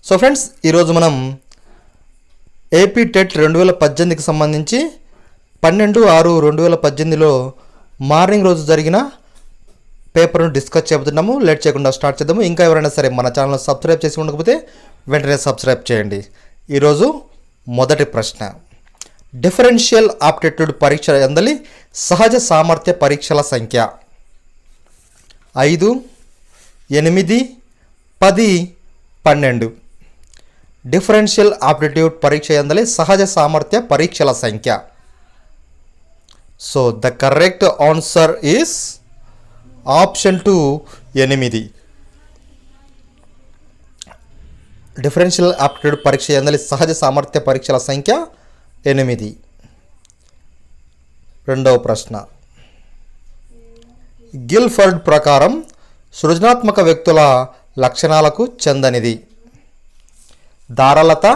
So friends, ఈరోజు మనం AP TET 2018కి సంబంధించి 12/6/2018లో మార్నింగ్ రోజు జరిగిన పేపర్ను డిస్కస్ చేయబోతున్నాము. లేట్ చేయకుండా స్టార్ట్ చేద్దాము. ఇంకా ఎవరైనా సరే మన ఛానల్ సబ్స్క్రైబ్ చేసి ఉండకపోతే వెంటనే సబ్స్క్రైబ్ చేయండి. ఈరోజు మొదటి ప్రశ్న, డిఫరెన్షియల్ ఆప్టిట్యూడ్ పరీక్ష ఎందలి సహజ సామర్థ్య పరీక్షల సంఖ్య 5, 8, 10, 12. డిఫరెన్షియల్ ఆప్టిట్యూడ్ పరీక్ష ఎందలి సహజ సామర్థ్య పరీక్షల సంఖ్య. So the correct answer is option 2, 8. Differential aptitude పరీక్ష ఎందలి సహజ సామర్థ్య పరీక్షల సంఖ్య 8. రెండవ ప్రశ్న, గిల్ఫర్డ్ ప్రకారం సృజనాత్మక వ్యక్తుల లక్షణాలకు చెందనిది ధారాళత,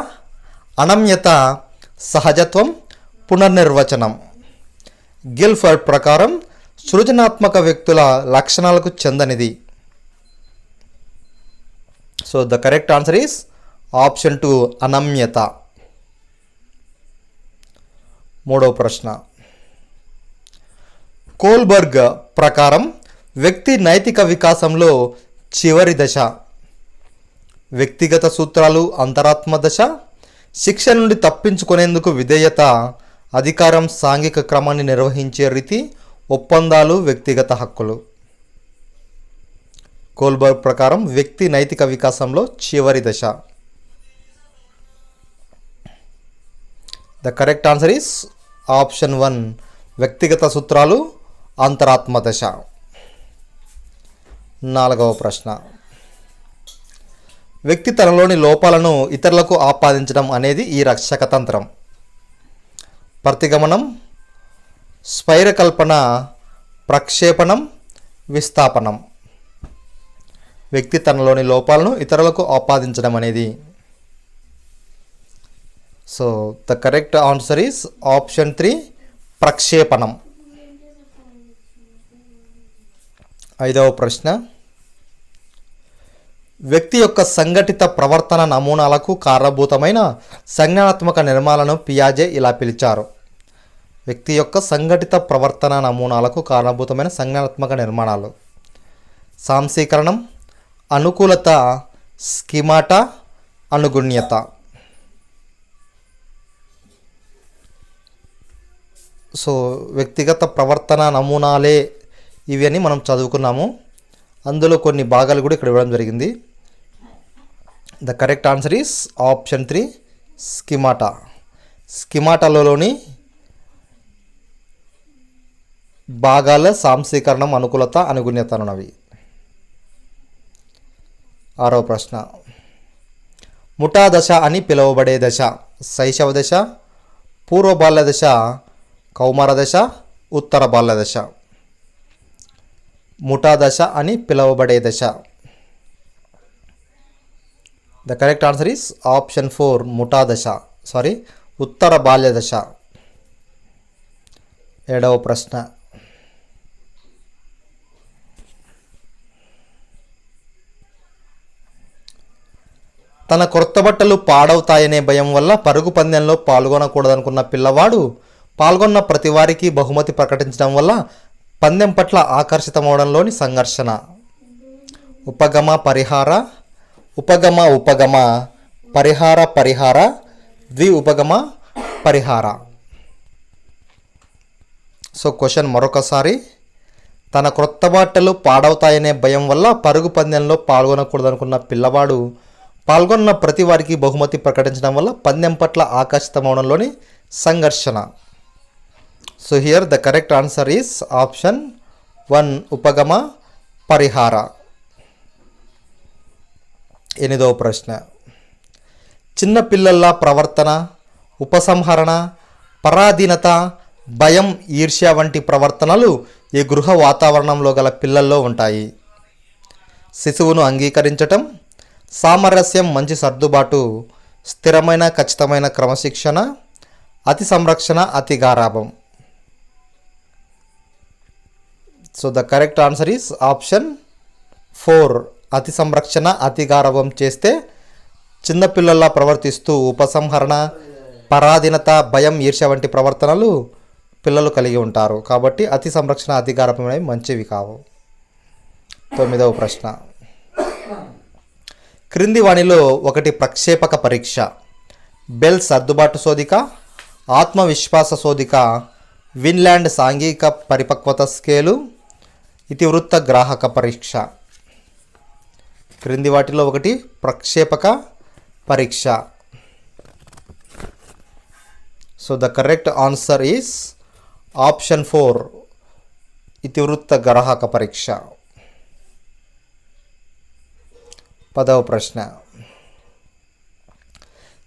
అనమ్యత, సహజత్వం, పునర్నిర్వచనం. గిల్ఫర్డ్ ప్రకారం సృజనాత్మక వ్యక్తుల లక్షణాలకు చెందనిది. So the correct answer is option 2, అనమ్యత. మూడవ ప్రశ్న, కోల్బర్గ్ ప్రకారం వ్యక్తి నైతిక వికాసంలో చివరి దశ వ్యక్తిగత సూత్రాలు, అంతరాత్మ దశ, శిక్ష నుండి తప్పించుకునేందుకు విధేయత, అధికారం, సాంఘిక క్రమాన్ని నిర్వహించే రీతి, ఒప్పందాలు, వ్యక్తిగత హక్కులు. కోల్బర్గ్ ప్రకారం వ్యక్తి నైతిక వికాసంలో చివరి దశ. The correct answer is option 1, వ్యక్తిగత సూత్రాలు, అంతరాత్మ దశ. నాలుగవ ప్రశ్న, వ్యక్తి తనలోని లోపాలను ఇతరులకు ఆపాదించడం అనేది ఈ రక్షక తంత్రం. ప్రతిగమనం, స్వైరకల్పన, ప్రక్షేపణం, విస్థాపనం. వ్యక్తి తనలోని లోపాలను ఇతరులకు ఆపాదించడం అనేది. So the correct answer is option 3, ప్రక్షేపణం. ఐదవ ప్రశ్న, వ్యక్తి యొక్క సంఘటిత ప్రవర్తన నమూనాలకు కారణభూతమైన సంజ్ఞానాత్మక నిర్మాణాలను పియాజే ఇలా పిలిచారు. వ్యక్తి యొక్క సంఘటిత ప్రవర్తన నమూనాలకు కారణభూతమైన సంజ్ఞానాత్మక నిర్మాణాలు: సాంశీకరణం, అనుకూలత, స్కీమాటా, అనుగుణ్యత. సో వ్యక్తిగత ప్రవర్తన నమూనాలే ఇవి అని మనం చదువుకున్నాము. అందులో కొన్ని భాగాలు కూడా ఇక్కడ ఇవ్వడం జరిగింది. The correct answer is option 3, schemata. స్కీమాటాలోని భాగాల సాంశీకరణం, అనుకూలత, అనుగుణ్యత అన్నవి. ఆరవ ప్రశ్న, ముఠా దశ అని పిలువబడే దశ శైశవ దశ, పూర్వ బాల్య దశ, కౌమార దశ, ఉత్తర బాల్య దశ. ముఠా దశ అని పిలువబడే దశ. The correct answer is option 4, ముఠా దశ, ఉత్తర బాల్య దశ. ఏడవ ప్రశ్న, తన కొత్త బట్టలు పాడవుతాయనే భయం వల్ల పరుగు పందెంలో పాల్గొనకూడదనుకున్న పిల్లవాడు పాల్గొన్న ప్రతి వారికి బహుమతి ప్రకటించడం వల్ల పందెం పట్ల ఆకర్షితమవడంలోని సంఘర్షణ. ఉపగమ, పరిహార, ఉపగమ, ఉపగమ, పరిహార, పరిహార, ద్వి ఉపగమ, పరిహార. సో క్వశ్చన్ మరొకసారి, తన క్రొత్త బట్టలు పాడవుతాయనే భయం వల్ల పరుగు పందెంలో పాల్గొనకూడదనుకున్న పిల్లవాడు పాల్గొన్న ప్రతి వారికి బహుమతి ప్రకటించడం వల్ల పందెం పట్ల ఆకర్షితమవడంలోని సంఘర్షణ. So here the correct answer is option 1, ఉపగమ, పరిహార. ఎనిమిదవ ప్రశ్న, చిన్నపిల్లల ప్రవర్తన, ఉపసంహరణ, పరాధీనత, భయం, ఈర్ష్య వంటి ప్రవర్తనలు ఈ గృహ వాతావరణంలో గల పిల్లల్లో ఉంటాయి. శిశువును అంగీకరించటం, సామరస్యం, మంచి సర్దుబాటు, స్థిరమైన ఖచ్చితమైన క్రమశిక్షణ, అతి సంరక్షణ, అతి గారాభం. So the correct answer is option 4, అతి సంరక్షణ, అతి గారవం చేస్తే చిన్నపిల్లల్లా ప్రవర్తిస్తూ ఉపసంహరణ, పరాధీనత, భయం, ఈర్ష్య వంటి ప్రవర్తనలు పిల్లలు కలిగి ఉంటారు. కాబట్టి అతి సంరక్షణ, అధికారం అనేవి మంచివి కావు. 9వ ప్రశ్న. క్రింది వాణిలో ఒకటి ప్రక్షేపక పరీక్ష: బెల్ సర్దుబాటు శోధిక, ఆత్మవిశ్వాస శోధిక, విన్లాండ్ సాంఘిక పరిపక్వత స్కేలు, ఇతివృత్త గ్రాహక పరీక్ష. క్రింది వాటిలో ఒకటి ప్రక్షేపక పరీక్ష. So the correct answer is option 4, ఇతివృత్త గ్రాహక పరీక్ష. 10వ ప్రశ్న.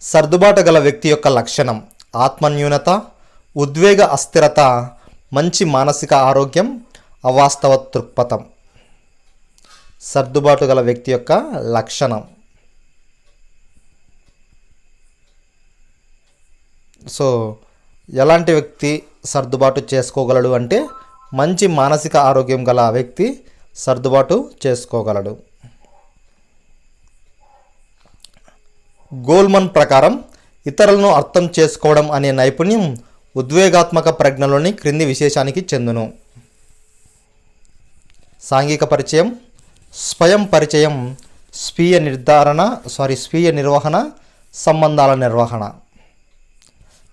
సర్దుబాటు గల వ్యక్తి యొక్క లక్షణం: ఆత్మన్యూనత, ఉద్వేగ అస్థిరత, మంచి మానసిక ఆరోగ్యం, అవాస్తవ దృక్పథం. సర్దుబాటు గల వ్యక్తి యొక్క లక్షణం. సో ఎలాంటి వ్యక్తి సర్దుబాటు చేసుకోగలడు అంటే మంచి మానసిక ఆరోగ్యం గల వ్యక్తి సర్దుబాటు చేసుకోగలడు. గోల్మన్ ప్రకారం ఇతరులను అర్థం చేసుకోవడం అనే నైపుణ్యం ఉద్వేగాత్మక ప్రజ్ఞలోని క్రింది విశేషానికి చెందును: సాంఘిక పరిచయం, స్వయం పరిచయం, స్వీయ నిర్వహణ, సంబంధాల నిర్వహణ.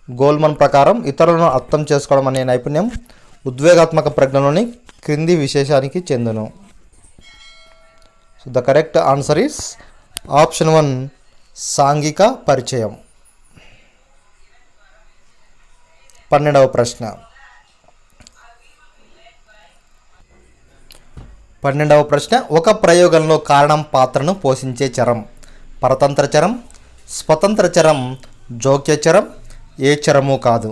గోల్మన్ ప్రకారం ఇతరులను అర్థం చేసుకోవడం అనే నైపుణ్యం ఉద్వేగాత్మక ప్రజ్ఞలోని క్రింది విశేషానికి చెందును. So the correct answer is option 1, సాంఘిక పరిచయం. 12వ ప్రశ్న. 12వ ప్రశ్న. ఒక ప్రయోగంలో కారణం పాత్రను పోషించే చరం: పరతంత్ర చరం, స్వతంత్ర చరం, జోక్య చరం, ఏ చరము కాదు.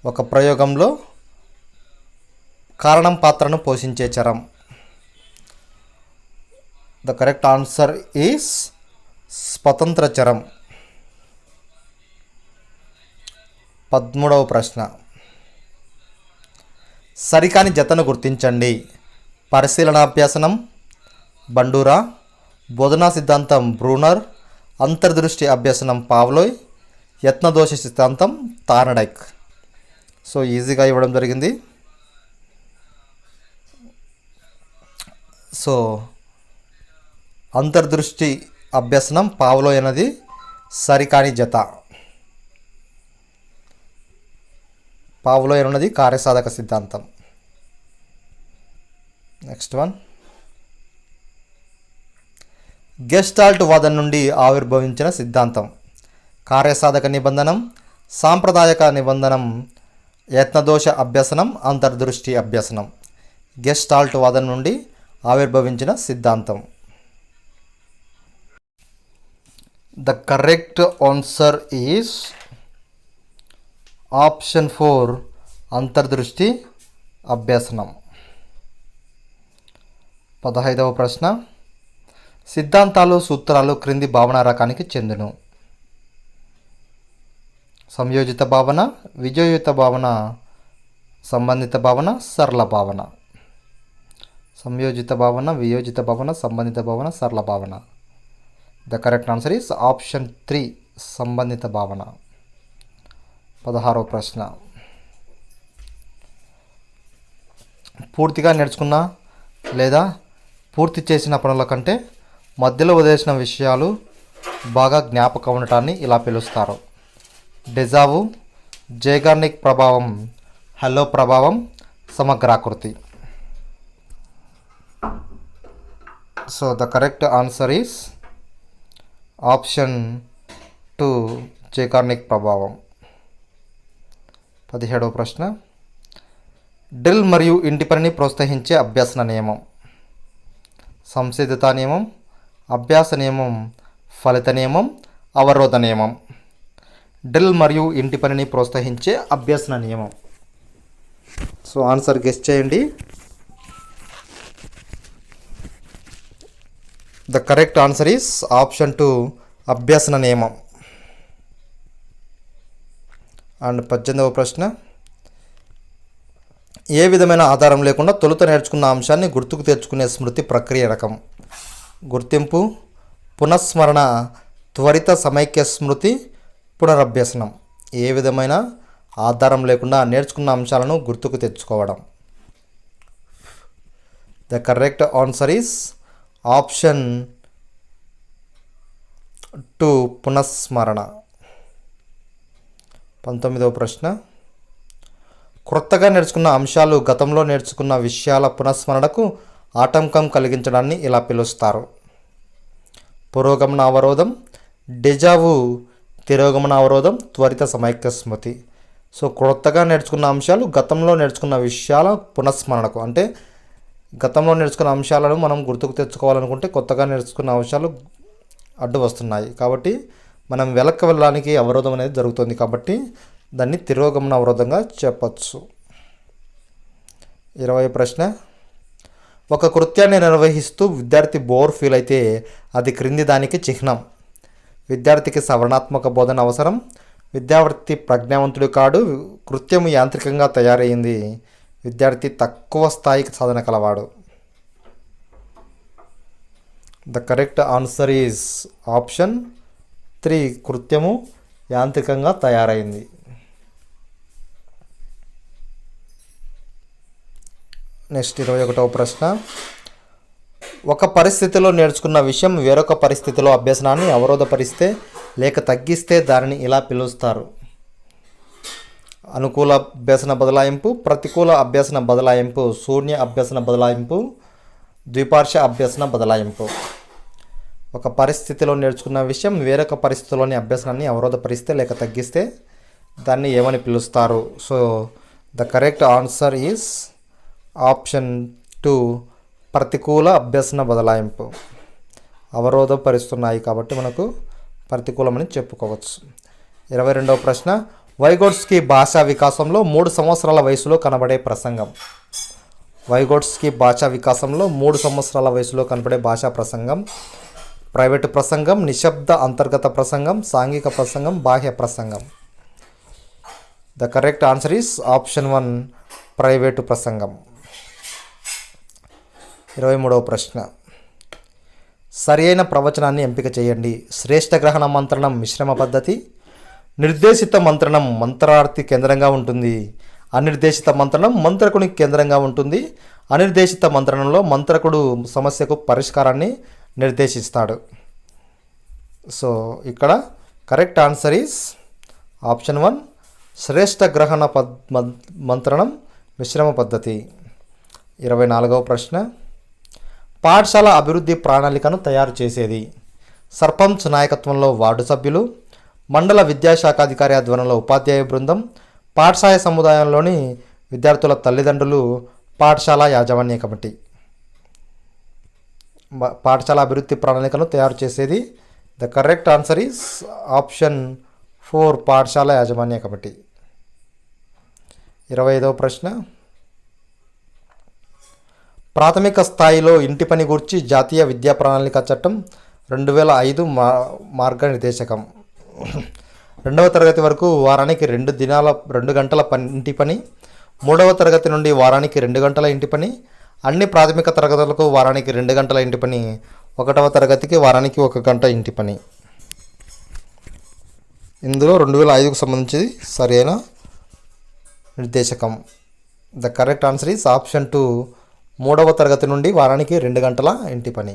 ఒక ప్రయోగంలో కారణం పాత్రను పోషించే చరం. ద కరెక్ట్ ఆన్సర్ ఈస్ స్వతంత్ర చరం. 13వ ప్రశ్న. సరికాని జతను గుర్తించండి: పరిశీలనాభ్యాసనం బండూరా, బోధనా సిద్ధాంతం బ్రూనర్, అంతర్దృష్టి అభ్యసనం పావ్లోయ్, యత్నదోష సిద్ధాంతం తార్నడైక్. సో ఈజీగా ఇవ్వడం జరిగింది. సో అంతర్దృష్టి అభ్యసనం పావ్లోయ్ అనేది సరికాని జత. పావ్లోయ్ అన్నది కార్యసాధక సిద్ధాంతం. Next one. గెస్టాల్ట్ వాదన నుండి ఆవిర్భవించిన సిద్ధాంతం: కార్యసాధక నిబంధనం, సాంప్రదాయక నిబంధనం, యత్నదోష అభ్యసనం, అంతర్దృష్టి అభ్యసనం. గెస్టాల్ట్ వాదన నుండి ఆవిర్భవించిన సిద్ధాంతం. The correct answer is option 4, అంతర్దృష్టి అభ్యసనం. 15వ ప్రశ్న. సిద్ధాంతాలు, సూత్రాలు క్రింది భావన రకానికి చెందును: సంయోజిత భావన, విజయోయుత భావన, సంబంధిత భావన, సరళ భావన. సంయోజిత భావన, వియోజిత భావన, సంబంధిత భావన, సరళ భావన. The correct answer is option 3, సంబంధిత భావన. 16వ ప్రశ్న. పూర్తిగా నేర్చుకున్న లేదా పూర్తి చేసిన పనుల కంటే మధ్యలో వదిలేసిన విషయాలు బాగా జ్ఞాపకం ఉండటాన్ని ఇలా పిలుస్తారు: డెజావు, జైగార్నిక్ ప్రభావం, హలో ప్రభావం, సమగ్రాకృతి. So the correct answer is option 2, Zeigarnik ప్రభావం. 17వ ప్రశ్న. డ్రిల్ మరియు ఇంటి పనిని ప్రోత్సహించే అభ్యసన నియమం: సంసిద్ధత నియమం, అభ్యాస నియమం, ఫలిత నియమం, అవరోధ నియమం. డ్రిల్ మరియు ఇంటి పనిని ప్రోత్సహించే అభ్యసన నియమం. సో ఆన్సర్ గెస్ చేయండి. The correct answer is option 2, అభ్యసన నియమం. అండ్ 18వ ప్రశ్న. ఏ విధమైన ఆధారం లేకుండా తొలుత నేర్చుకున్న అంశాన్ని గుర్తుకు తెచ్చుకునే స్మృతి ప్రక్రియ రకం: గుర్తింపు, పునఃస్మరణ, త్వరిత సమైక్య స్మృతి, పునరభ్యసనం. ఏ విధమైన ఆధారం లేకుండా నేర్చుకున్న అంశాలను గుర్తుకు తెచ్చుకోవడం. The correct answer is option 2 పునఃస్మరణ. 19వ ప్రశ్న. క్రొత్తగా నేర్చుకున్న అంశాలు గతంలో నేర్చుకున్న విషయాల పునఃస్మరణకు ఆటంకం కలిగించడాన్ని ఇలా పిలుస్తారు. పురోగమన అవరోధం, డెజావు, తిరోగమన అవరోధం, త్వరిత సమైక్య స్మృతి. సో క్రొత్తగా నేర్చుకున్న అంశాలు గతంలో నేర్చుకున్న విషయాల పునఃస్మరణకు, అంటే గతంలో నేర్చుకున్న అంశాలను మనం గుర్తుకు తెచ్చుకోవాలనుకుంటే కొత్తగా నేర్చుకున్న అంశాలు అడ్డు వస్తున్నాయి, కాబట్టి మనం వెనక్కి వెళ్ళడానికి అవరోధం అనేది జరుగుతుంది, కాబట్టి దాన్ని తిరోగమన అవరోధంగా చెప్పచ్చు. 20వ ప్రశ్న. ఒక కృత్యాన్ని నిర్వహిస్తూ విద్యార్థి బోర్ ఫీల్ అయితే అది క్రింది దానికి చిహ్నం. విద్యార్థికి సవరణాత్మక బోధన అవసరం, విద్యార్థి ప్రజ్ఞావంతుడు కాడు, కృత్యం యాంత్రికంగా తయారైంది, విద్యార్థి తక్కువ స్థాయికి సాధన కలవాడు. The correct answer is option 3 కృత్యము యాంత్రికంగా తయారైంది. నెక్స్ట్ 21వ ప్రశ్న. ఒక పరిస్థితిలో నేర్చుకున్న విషయం వేరొక పరిస్థితిలో అభ్యసనాన్ని అవరోధపరిస్తే లేక తగ్గిస్తే దానిని ఇలా పిలుస్తారు. అనుకూల అభ్యసన బదలాయింపు, ప్రతికూల అభ్యసన బదలాయింపు, శూన్య అభ్యసన బదలాయింపు, ద్విపార్శ్వ అభ్యసన బదలాయింపు. ఒక పరిస్థితిలో నేర్చుకున్న విషయం వేరొక పరిస్థితిలోని అభ్యసనాన్ని అవరోధపరిస్తే లేక తగ్గిస్తే దాన్ని ఏమని పిలుస్తారు? So the correct answer is option 2 ప్రతికూల అభ్యసన బదలాయింపు. అవరోధపరుస్తున్నాయి కాబట్టి మనకు ప్రతికూలమని చెప్పుకోవచ్చు. 22వ ప్రశ్న. వైగోట్స్కీ భాషా వికాసంలో 3 సంవత్సరాల వయసులో కనబడే ప్రసంగం. వైగోట్స్కీ భాషా వికాసంలో 3 సంవత్సరాల వయసులో కనబడే భాషా ప్రసంగం. ప్రైవేటు ప్రసంగం, నిశ్శబ్ద అంతర్గత ప్రసంగం, సాంఘిక ప్రసంగం, బాహ్య ప్రసంగం. The correct answer is option 1 private ప్రసంగం. 23వ ప్రశ్న. సరియైన ప్రవచనాన్ని ఎంపిక చేయండి. శ్రేష్ఠ గ్రహణ మంత్రణం మిశ్రమ పద్ధతి, నిర్దేశిత మంత్రణం మంత్రార్థి కేంద్రంగా ఉంటుంది, అనిర్దేశిత మంత్రణం మంత్రకునికి కేంద్రంగా ఉంటుంది, అనిర్దేశిత మంత్రణంలో మంత్రకుడు సమస్యకు పరిష్కారాన్ని నిర్దేశిస్తాడు. సో ఇక్కడ కరెక్ట్ ఆన్సర్ ఈస్ ఆప్షన్ 1 శ్రేష్ఠ గ్రహణ మంత్రణం మిశ్రమ పద్ధతి. 24వ ప్రశ్న. పాఠశాల అభివృద్ధి ప్రణాళికను తయారు చేసేది. సర్పంచ్ నాయకత్వంలో వార్డు సభ్యులు, మండల విద్యాశాఖాధికారి ఆధ్వర్యంలో ఉపాధ్యాయ బృందం, పాఠశాల సముదాయంలోని విద్యార్థుల తల్లిదండ్రులు, పాఠశాల యాజమాన్య కమిటీ. పాఠశాల అభివృద్ధి ప్రణాళికను తయారు చేసేది. The correct answer is option 4 పాఠశాల యాజమాన్య కమిటీ. 25వ ప్రశ్న. ప్రాథమిక స్థాయిలో ఇంటి పని గూర్చి జాతీయ విద్యా ప్రణాళిక చట్టం 2005 మార్గనిర్దేశకం. 2వ తరగతి వరకు వారానికి 2 గంటల ఇంటి పని, 3వ తరగతి నుండి వారానికి 2 గంటల ఇంటి పని, అన్ని ప్రాథమిక తరగతులకు వారానికి 2 గంటల ఇంటి పని, 1వ తరగతికి వారానికి 1 గంట ఇంటి పని. ఇందులో 2005కు సంబంధించి సరైన నిర్దేశకం. The correct answer is option 2 3వ తరగతి నుండి వారానికి 2 గంటల ఇంటి పని.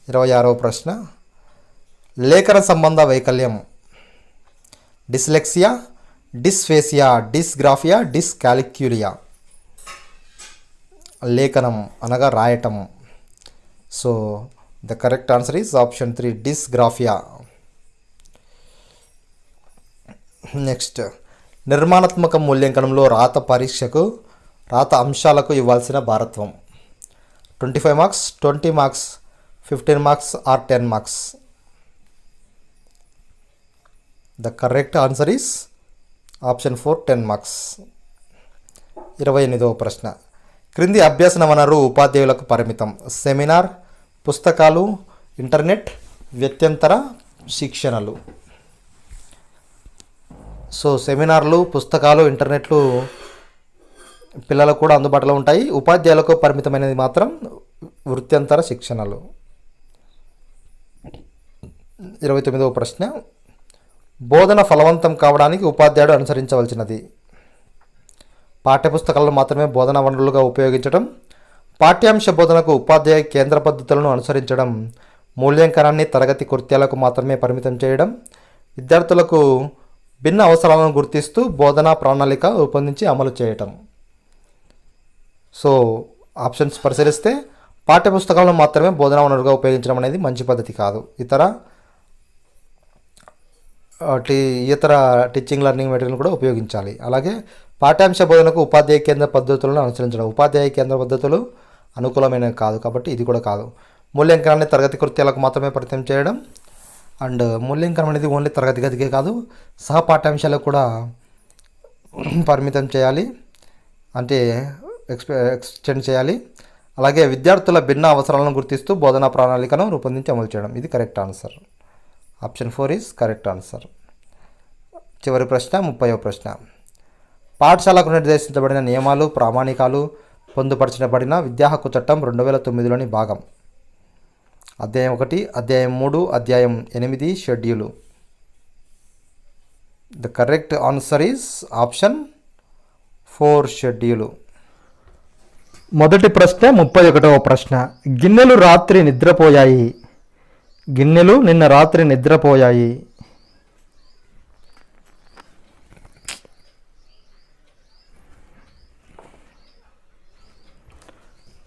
26వ ప్రశ్న. లేఖన సంబంధ వైకల్యం. Dyslexia, dysphasia, dysgraphia, dyscalculia. లేఖనం అనగా రాయటం. So the correct answer is option 3 dysgraphia. Next. నిర్మాణాత్మక మూల్యాంకనంలో రాత అంశాలకు ఇవ్వాల్సిన భారత్వం. 25 marks, 20 marks, 15 marks or 10 marks. The correct answer is option 4 10 marks. 28వ ప్రశ్న. క్రింది అభ్యసన వనరు ఉపాధ్యాయులకు పరిమితం. సెమినార్, పుస్తకాలు, ఇంటర్నెట్, వ్యత్యంతర శిక్షణలు. సో సెమినార్లు, పుస్తకాలు, ఇంటర్నెట్లు పిల్లలకు కూడా అందుబాటులో ఉంటాయి. ఉపాధ్యాయులకు పరిమితమైనది మాత్రం వృత్యంతర శిక్షణలు. 29వ ప్రశ్న, బోధన ఫలవంతం కావడానికి ఉపాధ్యాయుడు అనుసరించవలసినది. పాఠ్యపుస్తకాలను మాత్రమే బోధనా వనరులుగా ఉపయోగించడం, పాఠ్యాంశ బోధనకు ఉపాధ్యాయ కేంద్ర పద్ధతులను అనుసరించడం, మూల్యాంకనాన్ని తరగతి కృత్యాలకు మాత్రమే పరిమితం చేయడం, విద్యార్థులకు భిన్న అవసరాలను గుర్తిస్తూ బోధనా ప్రణాళిక రూపొందించి అమలు చేయటం. సో ఆప్షన్స్ పరిశీలిస్తే పాఠ్యపుస్తకాలను మాత్రమే బోధనా వనరుగా ఉపయోగించడం అనేది మంచి పద్ధతి కాదు. ఇతర టీచింగ్ లెర్నింగ్ మెటీరియల్ కూడా ఉపయోగించాలి. అలాగే పాఠ్యాంశ బోధనకు ఉపాధ్యాయ కేంద్ర పద్ధతులను అనుసరించడం, ఉపాధ్యాయ కేంద్ర పద్ధతులు అనుకూలమైనవి కాదు కాబట్టి ఇది కూడా కాదు. మూల్యాంకనాన్ని తరగతి కృత్యాలకు మాత్రమే పరిమితం చేయడం, అండ్ మూల్యాంకనం అనేది ఓన్లీ తరగతి గదికే కాదు సహ పాఠ్యాంశాలకు కూడా పరిమితం చేయాలి, అంటే ఎక్స్టెండ్ చేయాలి. అలాగే విద్యార్థుల భిన్న అవసరాలను గుర్తిస్తూ బోధనా ప్రణాళికను రూపొందించి అమలు చేయడం. ఇది correct answer. Option 4 is correct answer. చివరి ప్రశ్న 30వ ప్రశ్న, పాఠశాలకు నిర్దేశించబడిన నియమాలు ప్రామాణికాలు పొందుపరచబడిన విద్యా హక్కు చట్టం 2009లోని భాగం. అధ్యాయం 1, అధ్యాయం 3, అధ్యాయం 8 schedule. The correct answer is option 4 schedule. మొదటి ప్రశ్న 31వ ప్రశ్న, గిన్నెలు రాత్రి నిద్రపోయాయి. గిన్నెలు నిన్న రాత్రి నిద్రపోయాయి.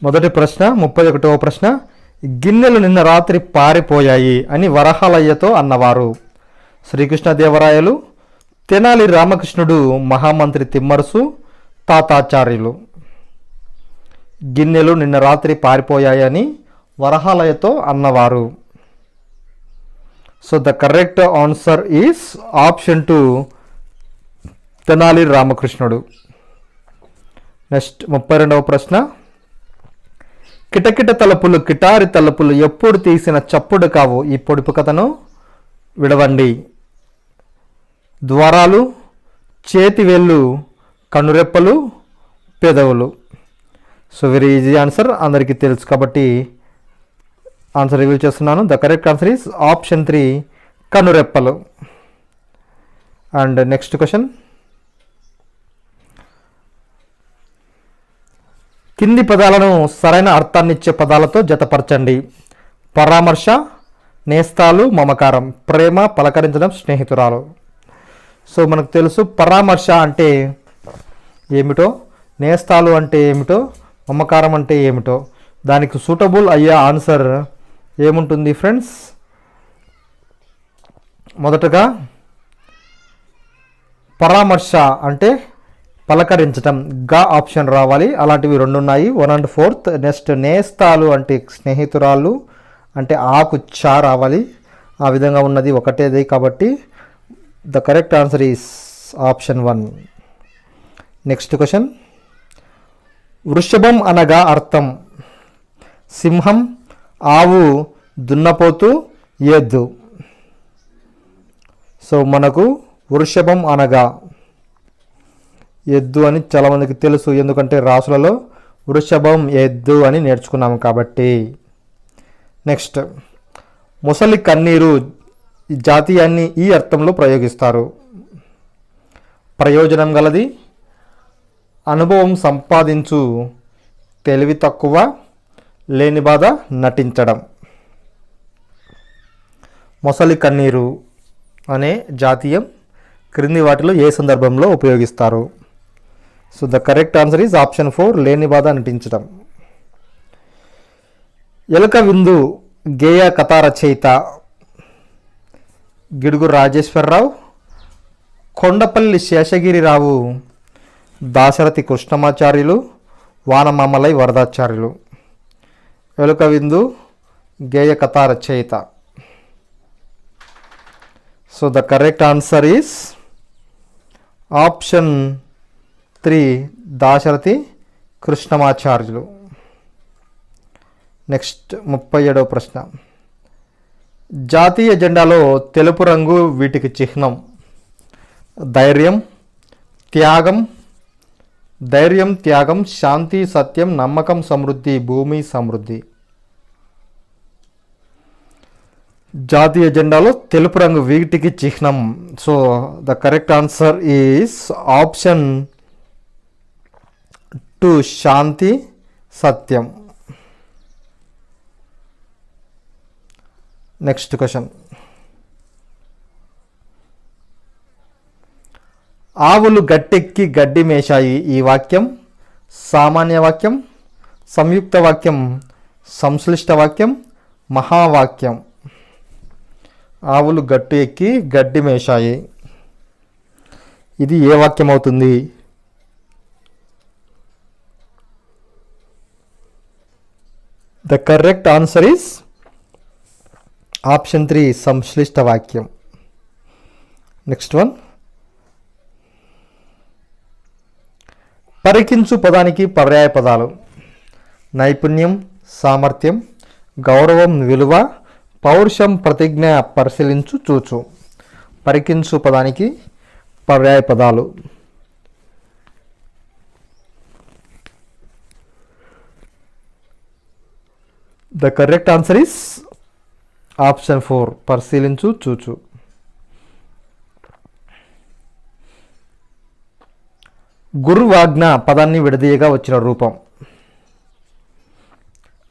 మొదటి ప్రశ్న 31వ ప్రశ్న, గిన్నెలు నిన్న రాత్రి పారిపోయాయి అని వరహాలయ్యతో అన్నవారు శ్రీకృష్ణదేవరాయలు, తెనాలి రామకృష్ణుడు, మహామంత్రి తిమ్మరుసు, తాతాచార్యులు. గిన్నెలు నిన్న రాత్రి పారిపోయాయని వరహాలయ్యతో అన్నవారు. So the correct answer is option 2 Tenali రామకృష్ణుడు. నెక్స్ట్ 32వ ప్రశ్న, కిటకిట తలుపులు కిటారి తలుపులు ఎప్పుడు తీసిన చప్పుడు కావు, ఈ పొడుపు కథను విడవండి. ద్వారాలు, చేతివేళ్ళు, కనురెప్పలు, పెదవులు. సో వెరీ ఈజీ ఆన్సర్, అందరికీ తెలుసు కాబట్టి ఆన్సర్ రివీల్ చేస్తున్నాను. The correct answer is option 3 కనురెప్పలు. అండ్ నెక్స్ట్ క్వశ్చన్, కింది పదాలను సరైన అర్థాన్ని ఇచ్చే పదాలతో జతపరచండి. పరామర్శ, నేస్తాలు, మమకారం, ప్రేమ, పలకరించడం, స్నేహితురాలు. సో మనకు తెలుసు పరామర్శ అంటే ఏమిటో, నేస్తాలు అంటే ఏమిటో, మమకారం అంటే ఏమిటో. దానికి సూటబుల్ అయ్యే ఆన్సర్ ఏముంటుంది ఫ్రెండ్స్? మొదటగా పరామర్శ అంటే పలకరించటం, గా ఆప్షన్ రావాలి. అలాంటివి 2 ఉన్నాయి, 1 and 4th. నెక్స్ట్ నేస్తాలు అంటే స్నేహితురాలు అంటే ఆకు చా రావాలి. ఆ విధంగా ఉన్నది ఒకటేది కాబట్టి the correct answer is option 1. Next question, వృషభం అనగా అర్థం. సింహం, ఆవు, దున్నపోతు, ఎద్దు. సో మనకు వృషభం అనగా ఎద్దు అని చాలామందికి తెలుసు, ఎందుకంటే రాసులలో వృషభం ఎద్దు అని నేర్చుకున్నాము కాబట్టి. నెక్స్ట్, ముసలి కన్నీరు జాతీయాన్ని ఈ అర్థంలో ప్రయోగిస్తారు. ప్రయోజనం గలది, అనుభవం సంపాదించు, తెలివి తక్కువ, లేని బాధ నటించడం. మొసలి కన్నీరు అనే జాతీయం క్రింది వాటిలో ఏ సందర్భంలో ఉపయోగిస్తారు? So the correct answer is option 4 లేని బాధ నటించడం. ఎలుక విందు గేయ కథా రచయిత గిడుగు రాజేశ్వరరావు, కొండపల్లి శేషగిరిరావు, దాశరథి కృష్ణమాచార్యులు, వానమామలై వరదాచార్యులు. ఎలుక విందు గేయ కథా రచయిత. So the correct answer is option 3 Dasarathi Krishnamacharyulu. Next 37వ ప్రశ్న, జాతీయ జెండాలో తెలుపు రంగు వీటికి చిహ్నం. ధైర్యం, త్యాగం, శాంతి, సత్యం, నమ్మకం, సమృద్ధి, భూమి, సమృద్ధి. జాతీయ జెండాలో తెలుపు రంగు వీటికి చిహ్నం. So the correct answer is option 2 Shanti Satyam. Next question. ఆవులు గట్టెక్కి గడ్డి మేశాయి. ఈ వాక్యం సామాన్య వాక్యం, సంయుక్త వాక్యం, సంశ్లిష్ట వాక్యం, మహావాక్యం. ఆవులు గట్టు ఎక్కి గడ్డి మేశాయి. ఇది ఏ వాక్యం అవుతుంది? The correct answer is option 3 సంశ్లిష్ట వాక్యం. Next one. పరికించు పదానికి పర్యాయ పదాలు: నైపుణ్యం, సామర్థ్యం, గౌరవం, విలువ, పౌరుషం, ప్రతిజ్ఞ, పరిశీలించు, చూచు. పరికించు పదానికి పర్యాయ పదాలు: the correct answer is option 4 పరిశీలించు, చూచు. గురువాజ్ఞ పదాన్ని విడదీయగా వచ్చిన రూపం: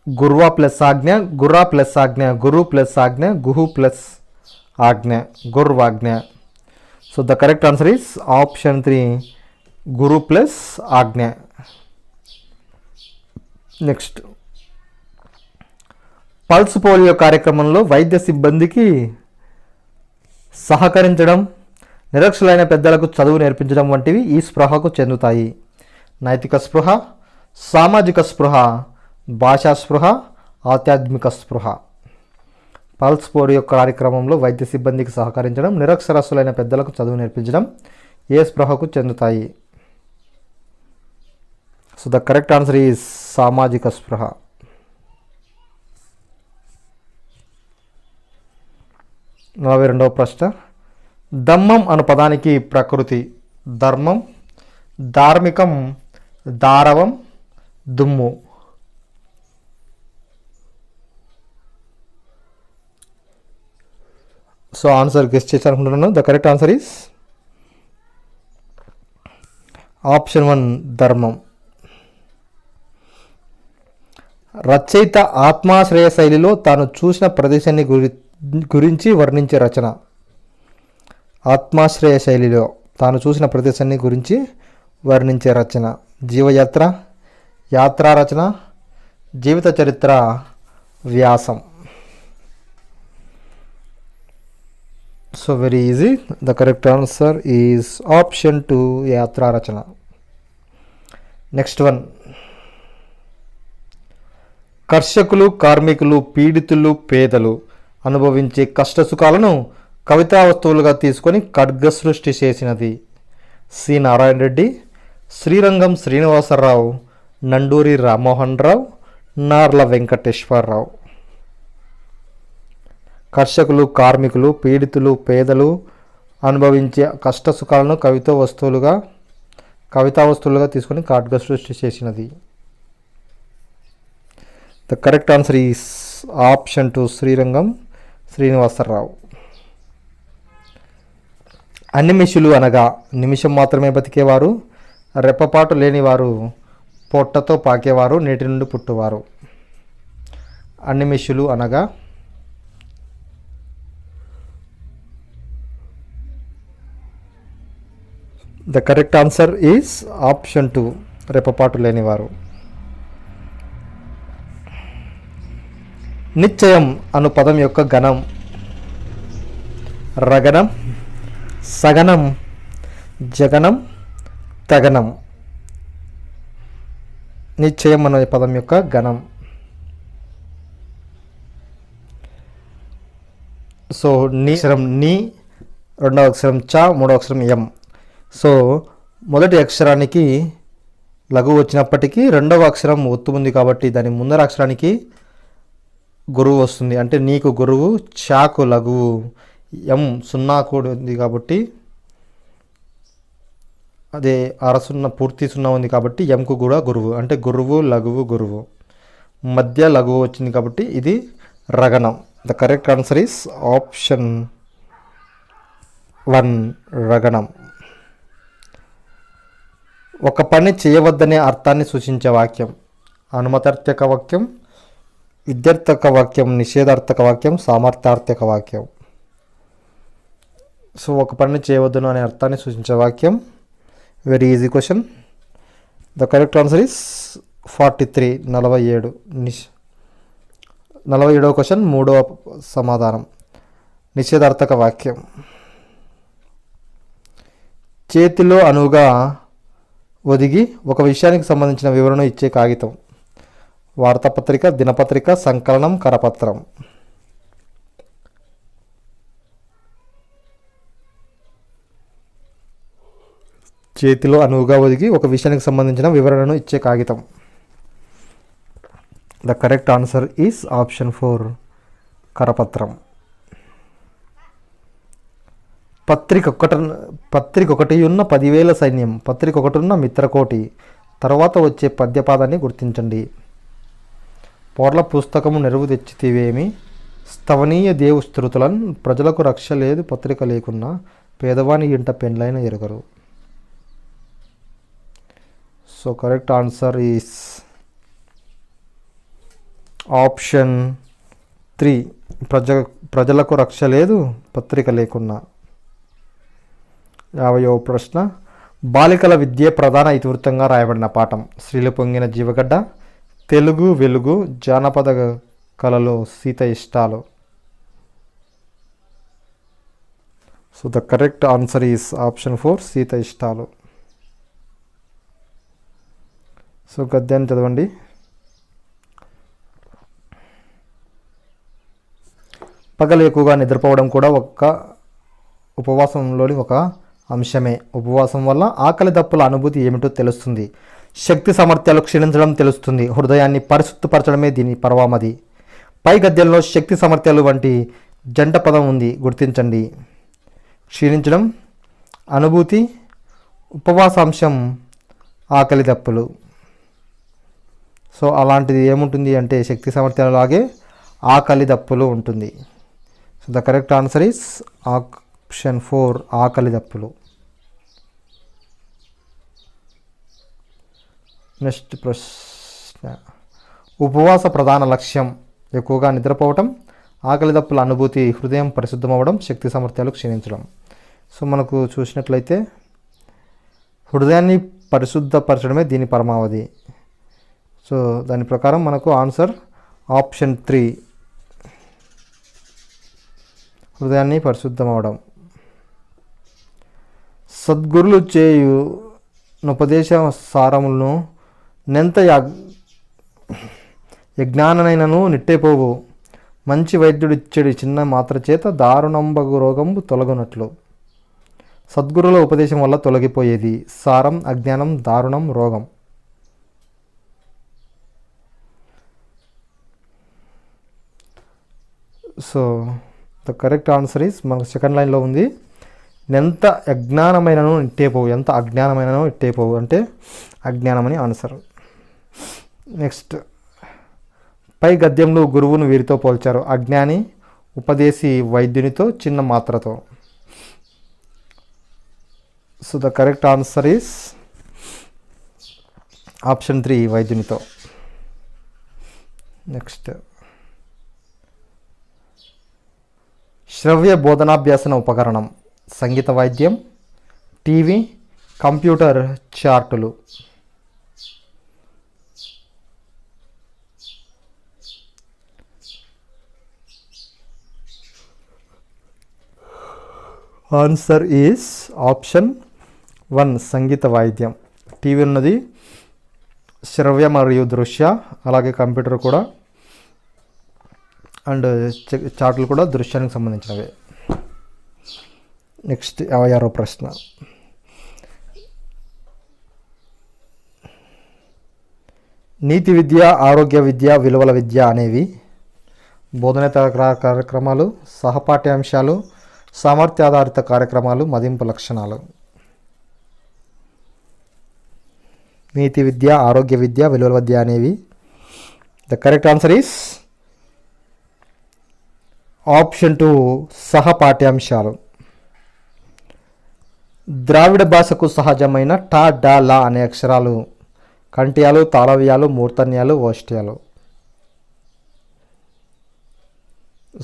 గుర్వా ప్లస్ ఆజ్ఞ, గుర్రా ప్లస్ ఆజ్ఞ, గురు ప్లస్ ఆజ్ఞ, గుహు ప్లస్ ఆజ్ఞ, గుర్వాజ్ఞ. So the correct answer is option 3 గురు ప్లస్ ఆజ్ఞ. నెక్స్ట్. పల్స్ పోలియో కార్యక్రమంలో వైద్య సిబ్బందికి సహకరించడం, నిరక్షులైన పెద్దలకు చదువు నేర్పించడం వంటివి ఈ స్పృహకు చెందుతాయి. నైతిక స్పృహ, సామాజిక స్పృహ, భాషా స్పృహ, ఆధ్యాత్మిక స్పృహ. పల్స్ పోలియో కార్యక్రమంలో వైద్య సిబ్బందికి సహకరించడం, నిరక్షరస్తులైన పెద్దలకు చదువు నేర్పించడం ఏ స్పృహకు చెందుతాయి? So the correct answer is సామాజిక స్పృహ. 42వ ప్రశ్న. దమ్మం అను పదానికి ప్రకృతి: ధర్మం, ధార్మికం, దారవం, దుమ్ము. సో ఆన్సర్ గెస్ చేయాలనుకుంటున్నాను. The correct answer is option 1 ధర్మం. రచయిత ఆత్మాశ్రయ శైలిలో తాను చూసిన ప్రదేశాన్ని గురించి వర్ణించే రచన. ఆత్మాశ్రయ శైలిలో తాను చూసిన ప్రదేశాన్ని గురించి వర్ణించే రచన: జీవయాత్ర, యాత్రా రచన, జీవిత చరిత్ర, వ్యాసం. So very easy. The correct answer is option 2 యాత్రా రచన. Next one. కర్షకులు, కార్మికులు, పీడితులు, పేదలు అనుభవించే కష్టసుఖాలను కవితా వస్తువులుగా తీసుకొని ఖడ్గ సృష్టి చేసినది. సి నారాయణ రెడ్డి, శ్రీరంగం శ్రీనివాసరావు, నండూరి రామ్మోహన్ రావు, నార్ల వెంకటేశ్వరరావు. కర్షకులు, కార్మికులు, పీడితులు, పేదలు అనుభవించే కష్టసుఖాలను కవితా వస్తువులుగా తీసుకొని ఖడ్గ సృష్టి చేసినది. The correct answer is option 2 Srirangam Srinivasarao. అనిమిషులు అనగా నిమిషం మాత్రమే బతికేవారు, రెప్పపాటు లేనివారు, పొట్టతో పాకేవారు, నీటి నుండి పుట్టువారు. అనిమిషులు అనగా the correct answer is option 2 రెప్పపాటు లేనివారు. నిశ్చయం అను పదం యొక్క గణం: రగనం, సగనం, జగనం, తగనం. నిశ్చయం అనే పదం యొక్క గణం. సో నీ అక్షరం నీ, రెండవ అక్షరం చ, మూడవ అక్షరం ఎం. సో మొదటి అక్షరానికి లఘువు వచ్చినప్పటికీ రెండవ అక్షరం ఒత్తు ఉంది కాబట్టి దాని ముందర అక్షరానికి గురువు వస్తుంది. అంటే నీకు గురువు, చాకు లఘువు, ఎం సున్నా కూడా ఉంది కాబట్టి అదే అరసున్న పూర్తి సున్నా ఉంది కాబట్టి ఎంకు కూడా గురువు. అంటే గురువు, లఘువు, గురువు. మధ్య లఘువు వచ్చింది కాబట్టి ఇది రగనం. The correct answer is option 1 రగణం. ఒక పని చేయవద్దనే అర్థాన్ని సూచించే వాక్యం. అనుమతార్థక వాక్యం, విద్యార్థక వాక్యం, నిషేధార్థక వాక్యం, సామర్థ్యార్థక వాక్యం. సో ఒక పని చేయవద్దును అనే అర్థాన్ని సూచించే వాక్యం. Very easy question. The correct answer is 43 47. 47వ క్వశ్చన్ 3వ సమాధానం నిషేధార్థక వాక్యం. చేతిలో అనువుగా ఒదిగి ఒక విషయానికి సంబంధించిన వివరణ ఇచ్చే కాగితం. వార్తాపత్రిక, దినపత్రిక, సంకలనం, కరపత్రం. చేతిలో అనువుగా ఒదిగి ఒక విషయానికి సంబంధించిన వివరణను ఇచ్చే కాగితం. The correct answer is option 4 కరపత్రం. పత్రిక ఒకటి ఉన్న 10,000 సైన్యం. పత్రిక ఒకటి ఉన్న మిత్రకోటి. తర్వాత వచ్చే పద్యపాదాన్ని గుర్తించండి. పోర్ల పుస్తకము నెరువు తెచ్చితివేమి, స్తవనీయ దేవు స్తృతులన్, ప్రజలకు రక్ష లేదు పత్రిక లేకున్నా, పేదవాని ఇంట పెండ్లైన ఎరుగరు. So correct answer is option 3 ప్రజలకు రక్ష లేదు పత్రిక లేకున్నా. 50వ ప్రశ్న. బాలికల విద్యే ప్రధాన ఇతివృత్తంగా రాయబడిన పాఠం. స్త్రీలు పొంగిన జీవగడ్డ, తెలుగు వెలుగు, జానపద కళలో సీత ఇష్టాలు. So the correct answer is option 4 Sita ఇష్టాలు. సో గద్యాన్ని చదవండి. పగలు ఎక్కువగా నిద్రపోవడం కూడా ఒక ఉపవాసంలోని ఒక అంశమే. ఉపవాసం వల్ల ఆకలి దప్పుల అనుభూతి ఏమిటో తెలుస్తుంది. శక్తి సామర్థ్యాలు క్షీణించడం తెలుస్తుంది. హృదయాన్ని పరిశుద్ధపరచడమే దీని పరమావధి. పై గద్యంలో శక్తి సామర్థ్యాలు వంటి జంట పదం ఉంది, గుర్తించండి. క్షీణించడం అనుభూతి, ఉపవాసాంశం ఆకలి దప్పులు. సో అలాంటిది ఏముంటుంది అంటే శక్తి సామర్థ్యాలు లాగే ఆకలి దప్పులు ఉంటుంది. So the correct answer is option 4 ఆకలి దప్పులు. నెక్స్ట్ ప్రశ్న. ఉపవాస ప్రధాన లక్ష్యం ఎక్కువగా నిద్రపోవటం, ఆకలి దప్పుల అనుభూతి, హృదయం పరిశుద్ధమవ్వడం, శక్తి సామర్థ్యాలు క్షీణించడం. సో మనకు చూసినట్లయితే హృదయాన్ని పరిశుద్ధపరచడమే దీని పరమావధి. సో దాని ప్రకారం మనకు ఆన్సర్ ఆప్షన్ 3 హృదయాన్ని పరిశుద్ధమవడం. సద్గురులు చేయు ఉపదేశ సారములను నెంత యజ్ఞాననైనను నిట్టేపోవు, మంచి వైద్యుడిచ్చడి చిన్న మాత్ర చేత దారుణంబగు రోగంబు తొలగునట్లు. సద్గురుల ఉపదేశం వల్ల తొలగిపోయేది సారం, అజ్ఞానం, దారుణం, రోగం. So the correct answer is మనకు సెకండ్ లైన్లో ఉంది. ఎంత అజ్ఞానమైనను ఇట్టేపోవు, ఎంత అజ్ఞానమైనను ఇట్టేపోవు అంటే అజ్ఞానమని ఆన్సర్. నెక్స్ట్. పై గద్యంలో గురువును వీరితో పోల్చారు. అజ్ఞాని, ఉపదేశి వైద్యునితో, చిన్న మాత్రతో. So the correct answer is option 3 వైద్యునితో. నెక్స్ట్. శ్రవ్య బోధనాభ్యాసన ఉపకరణం. సంగీత వాయిద్యం, టీవీ, కంప్యూటర్, చార్టులు. ఆన్సర్ ఈస్ ఆప్షన్ 1 సంగీత వాయిద్యం. టీవీ ఉన్నది శ్రవ్య మరియు దృశ్య, అలాగే కంప్యూటర్ కూడా అండ్ చార్టులు కూడా దృశ్యానికి సంబంధించినవే. నెక్స్ట్ 56వ ప్రశ్న. నీతి విద్య, ఆరోగ్య విద్య, విలువల విద్య అనేవి బోధనేతర కార్యక్రమాలు, సహపాఠ్యాంశాలు, సామర్థ్యాధారిత కార్యక్రమాలు, మదింపు లక్షణాలు. నీతి విద్య, ఆరోగ్య విద్య, విలువల విద్య అనేవి. The correct answer is option 2 సహపాఠ్యాంశాలు. ద్రావిడ భాషకు సహజమైన టా డా లా అనే అక్షరాలు కంఠ్యాలు, తాళవ్యాలు, మూర్ధన్యాలు, ఓష్ట్యాలు.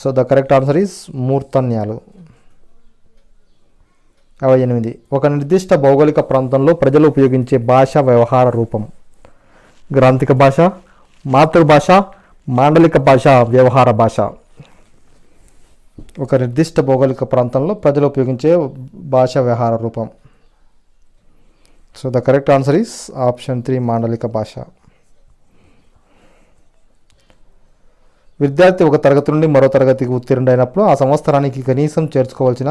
So the correct answer is మూర్ధన్యాలు. 58. ఒక నిర్దిష్ట భౌగోళిక ప్రాంతంలో ప్రజలు ఉపయోగించే భాష వ్యవహార రూపం. గ్రాంథిక భాష, మాతృభాష, మాండలిక భాష, వ్యవహార భాష. ఒక నిర్దిష్ట భౌగోళిక ప్రాంతంలో ప్రజలు ఉపయోగించే భాష వ్యవహార రూపం. So the correct answer is option 3 మాండలిక భాష. విద్యార్థి ఒక తరగతి నుండి మరో తరగతికి ఉత్తీర్ణుడైనప్పుడు ఆ సంవత్సరానికి కనీసం చేర్చుకోవాల్సిన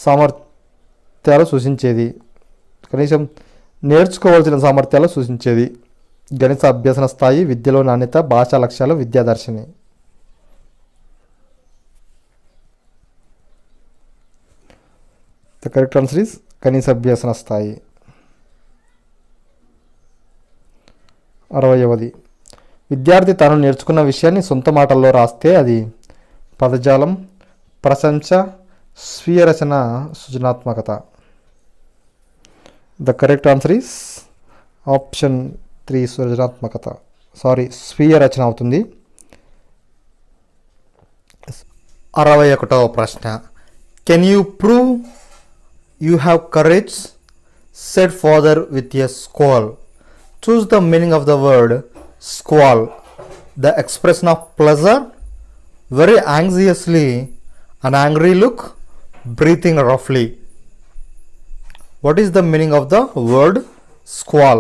సామర్థ్యాలు సూచించేది. కనీసం నేర్చుకోవాల్సిన సామర్థ్యాలు సూచించేది. గణిత అభ్యసన స్థాయి, విద్యలో నాణ్యత, భాషా లక్ష్యాలు, విద్యాదర్శిని. ద కరెక్ట్ ఆన్సర్ ఈస్ కనీస అభ్యసన స్థాయి. 60. విద్యార్థి తాను నేర్చుకున్న విషయాన్ని సొంత మాటల్లో రాస్తే అది పదజాలం, ప్రశంస, స్వీయ రచన, సృజనాత్మకత. The correct answer is option 3 సృజనాత్మకత. స్వీయ రచన అవుతుంది. 61వ ప్రశ్న. Can you prove you have courage said father with a squall. Choose the meaning of the word squall. The expression of pleasure, very anxiously, an angry look, breathing roughly. What is the meaning of the word squall?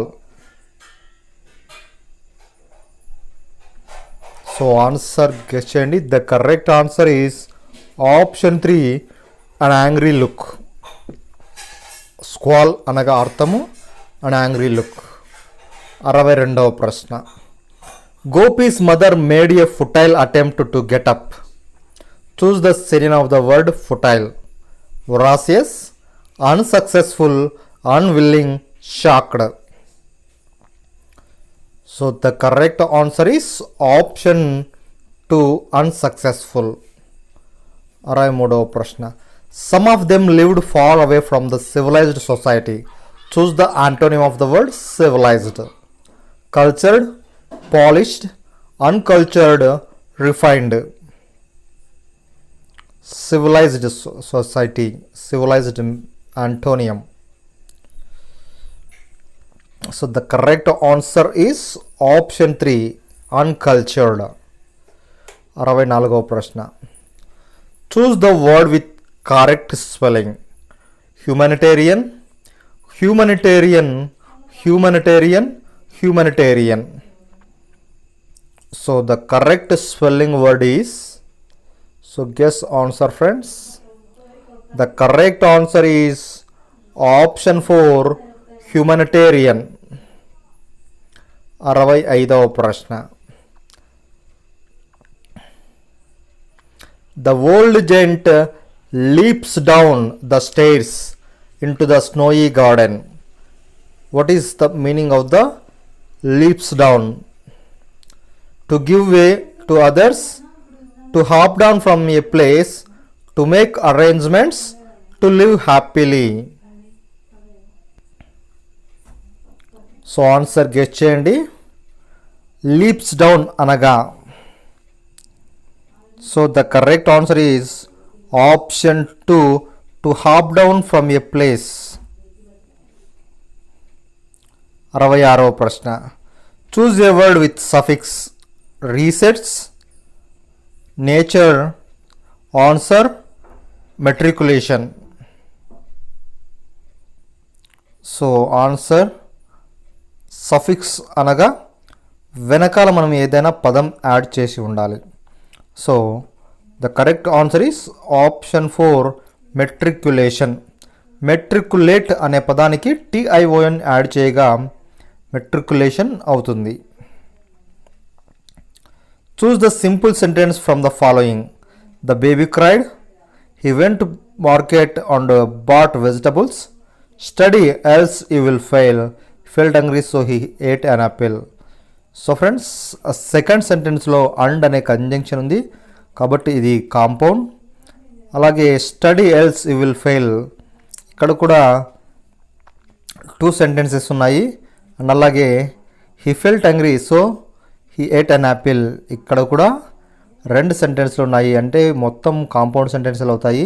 So answer guess cheyandi. The correct answer is option 3 an angry look. Squall anaga arthamu an angry look. 62వ ప్రశ్న. Gopi's mother made a futile attempt to get up. Choose the synonym of the word futile. Voracious, unsuccessful, unwilling, shocked. So the correct answer is option 2 unsuccessful. 63వ ప్రశ్న. Some of them lived far away from the civilized society. Choose the antonym of the word civilized. Cultured, polished, uncultured, refined. Civilized society, civilized antonym. So the correct answer is option 3 uncultured. 64వ ప్రశ్న. Choose the word with correct spelling. Humanitarian, humanitarian, humanitarian, humanitarian. So the correct spelling word is, so guess answer friends. The correct answer is option 4 humanitarian. 65వ ప్రశ్న. The old giant leaps down the stairs into the snowy garden. What is the meaning of the leaps down? To give way to others, to hop down from a place, to make arrangements, to live happily. So answer guess cheyandi. Leaps down anaga. So the correct answer is option 2 to hop down from a place. 66వ ప్రశ్న. Choose a word with suffix resets, nature, answer, matriculation. So answer suffix అనగా వెనకాల మనం ఏదైనా పదం add చేసి ఉండాలి. So the correct answer is option 4 matriculation. Matriculate అనే పదానికి TION యాడ్ చేయగా మెట్రికులేషన్ అవుతుంది. Choose the simple sentence from the following. The baby cried, he went to market and bought vegetables, study else you will fail, felt hungry so he ate an apple. So friends, second సెంటెన్స్లో and అనే conjunction ఉంది. కాబట్టి ఇది compound. అలాగే study else you will fail, ఇక్కడ కూడా 2 sentences ఉన్నాయి. And అలాగే he felt angry so he at an apple, ఇక్కడ కూడా 2 సెంటెన్స్లు ఉన్నాయి. అంటే మొత్తం కాంపౌండ్ సెంటెన్స్లు అవుతాయి.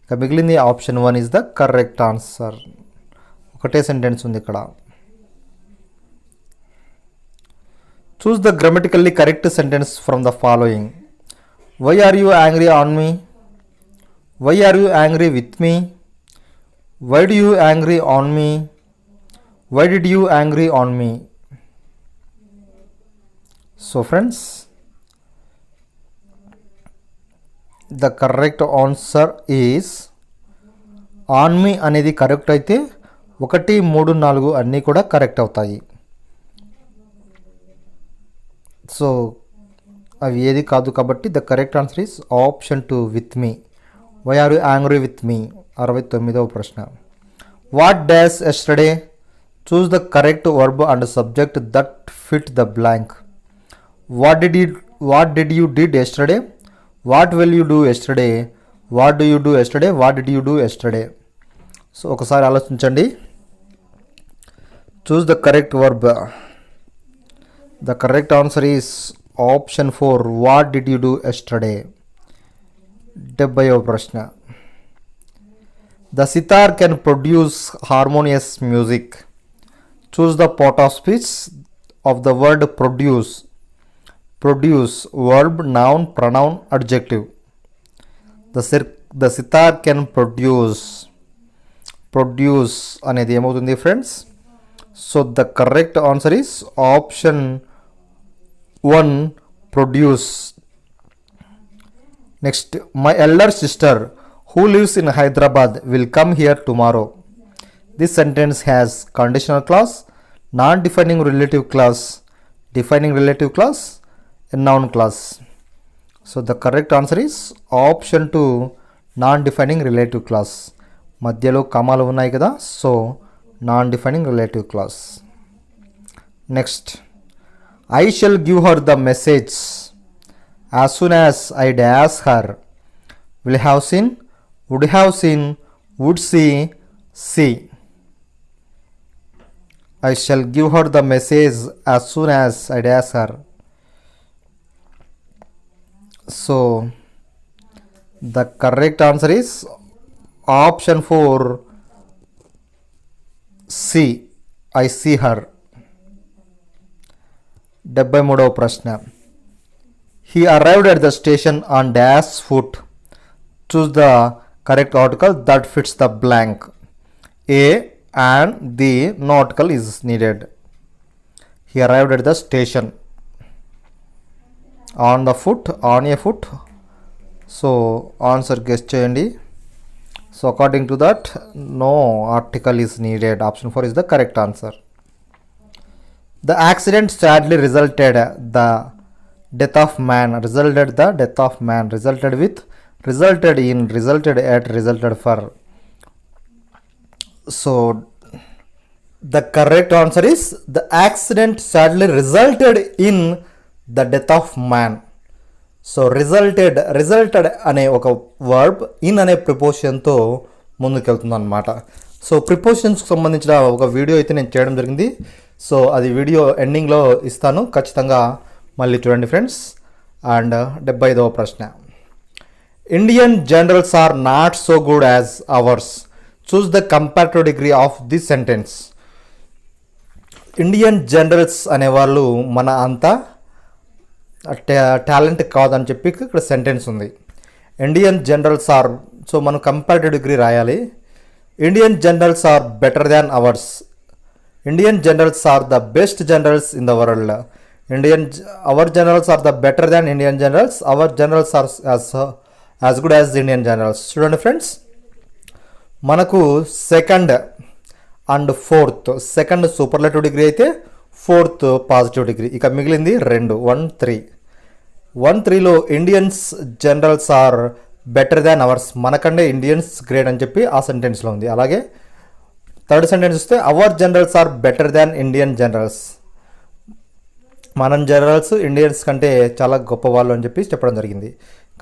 ఇక మిగిలింది option 1 is the correct answer. ఒకటే సెంటెన్స్ ఉంది ఇక్కడ. Choose the grammatically correct sentence from the following. Why are you angry on me, why are you angry with me, why do you angry on me, why did you angry on me. So friends, the correct answer is on me అనేది correct అయితే 1, 3, 4 అన్నీ కూడా correct అవుతాయి. So అవి ఏది కాదు కాబట్టి the correct answer is option 2 with me. Why are you angry with me 69వ ప్రశ్న. What dash yesterday, choose the correct verb and subject that fit the blank. What did you did yesterday, what will you do yesterday, what do you do yesterday, what did you do yesterday. So ఒకసారి ఆలోచించండి. Choose the correct verb. The correct answer is option 4 what did you do yesterday. 70వ ప్రశ్న. The sitar can produce harmonious music. Choose the part of speech of the word produce. Produce verb, noun, pronoun, adjective. The sitar can produce. Produce అనేది ఏమవుతుంది friends? So the correct answer is option 1 produce. Next, my elder sister who lives in Hyderabad will come here tomorrow. This sentence has conditional clause, non-defining relative clause, defining relative clause, and noun clause. So the correct answer is option 2 non-defining relative clause. మధ్యలో కామాలు ఉన్నాయి కదా, so non-defining relative clause. Next, I shall give her the message as soon as I dash her. Will have seen, would have seen, would see. I shall give her the message as soon as I dash her. So the correct answer is option 4 C. I see her. 73వ ప్రశ్న. He arrived at the station on dash foot. Choose the correct article that fits the blank. A and the no article is needed. He arrived at the station on the foot, on a foot. So answer guess cheyandi. So according to that, no article is needed. Option 4 is the correct answer. The accident sadly resulted the death of man. Resulted the death of man. Resulted with, resulted in, resulted at, resulted for. So the correct answer is the accident sadly resulted in the death of man. So resulted అనే ఒక verb in అనే ప్రిపోజిషన్తో ముందుకెళ్తుంది అనమాట. So ప్రిపోజిషన్స్కి సంబంధించిన ఒక video అయితే నేను చేయడం జరిగింది. సో అది వీడియో ఎండింగ్లో ఇస్తాను, ఖచ్చితంగా మళ్ళీ చూడండి ఫ్రెండ్స్. అండ్ 75వ ప్రశ్న. Indian generals are not so good as ours. Choose the comparative degree of this sentence. Indian generals అనేవాళ్ళు మన అంతా టాలెంట్ కాదని చెప్పి ఇక్కడ సెంటెన్స్ ఉంది. ఇండియన్ జనరల్స్ ఆర్, సో మనం కంపారిటివ్ డిగ్రీ రాయాలి. Indian generals are better than ours. Indian generals are the best generals in the world. Our generals are the better than Indian generals. Our generals are as good as Indian generals. చూడండి friends, మనకు second and fourth, second superlative degree అయితే fourth positive degree. ఇక మిగిలింది 2, 1, 3. 1, 3లో Indians generals are better than ours, మనకంటే Indians great అని చెప్పి ఆ సెంటెన్స్లో ఉంది. అలాగే థర్డ్ సెంటెన్స్ వస్తే our generals are better than Indian generals, మనం జనరల్స్ ఇండియన్స్ కంటే చాలా గొప్ప వాళ్ళు అని చెప్పి చెప్పడం జరిగింది.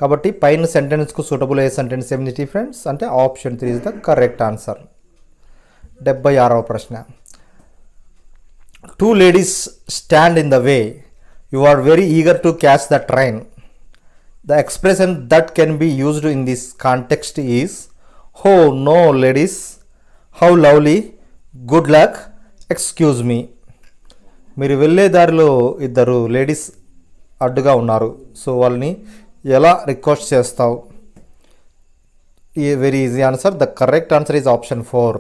కాబట్టి పైన సెంటెన్స్కు సూటబుల్ అయ్యే సెంటెన్స్ ఏమిటి ఫ్రెండ్స్ అంటే option 3 is the correct answer. 76వ ప్రశ్న. 2 ladies stand in the way. You are very eager to catch the train. The expression that can be used in this context is, oh no ladies, how lovely, good luck, excuse me. మీరు వెళ్ళే దారిలో ఇద్దరు ladies అడ్డుగా ఉన్నారు, so వాళ్ళని ఎలా request చేస్తావు? Very easy answer. The correct answer is option 4.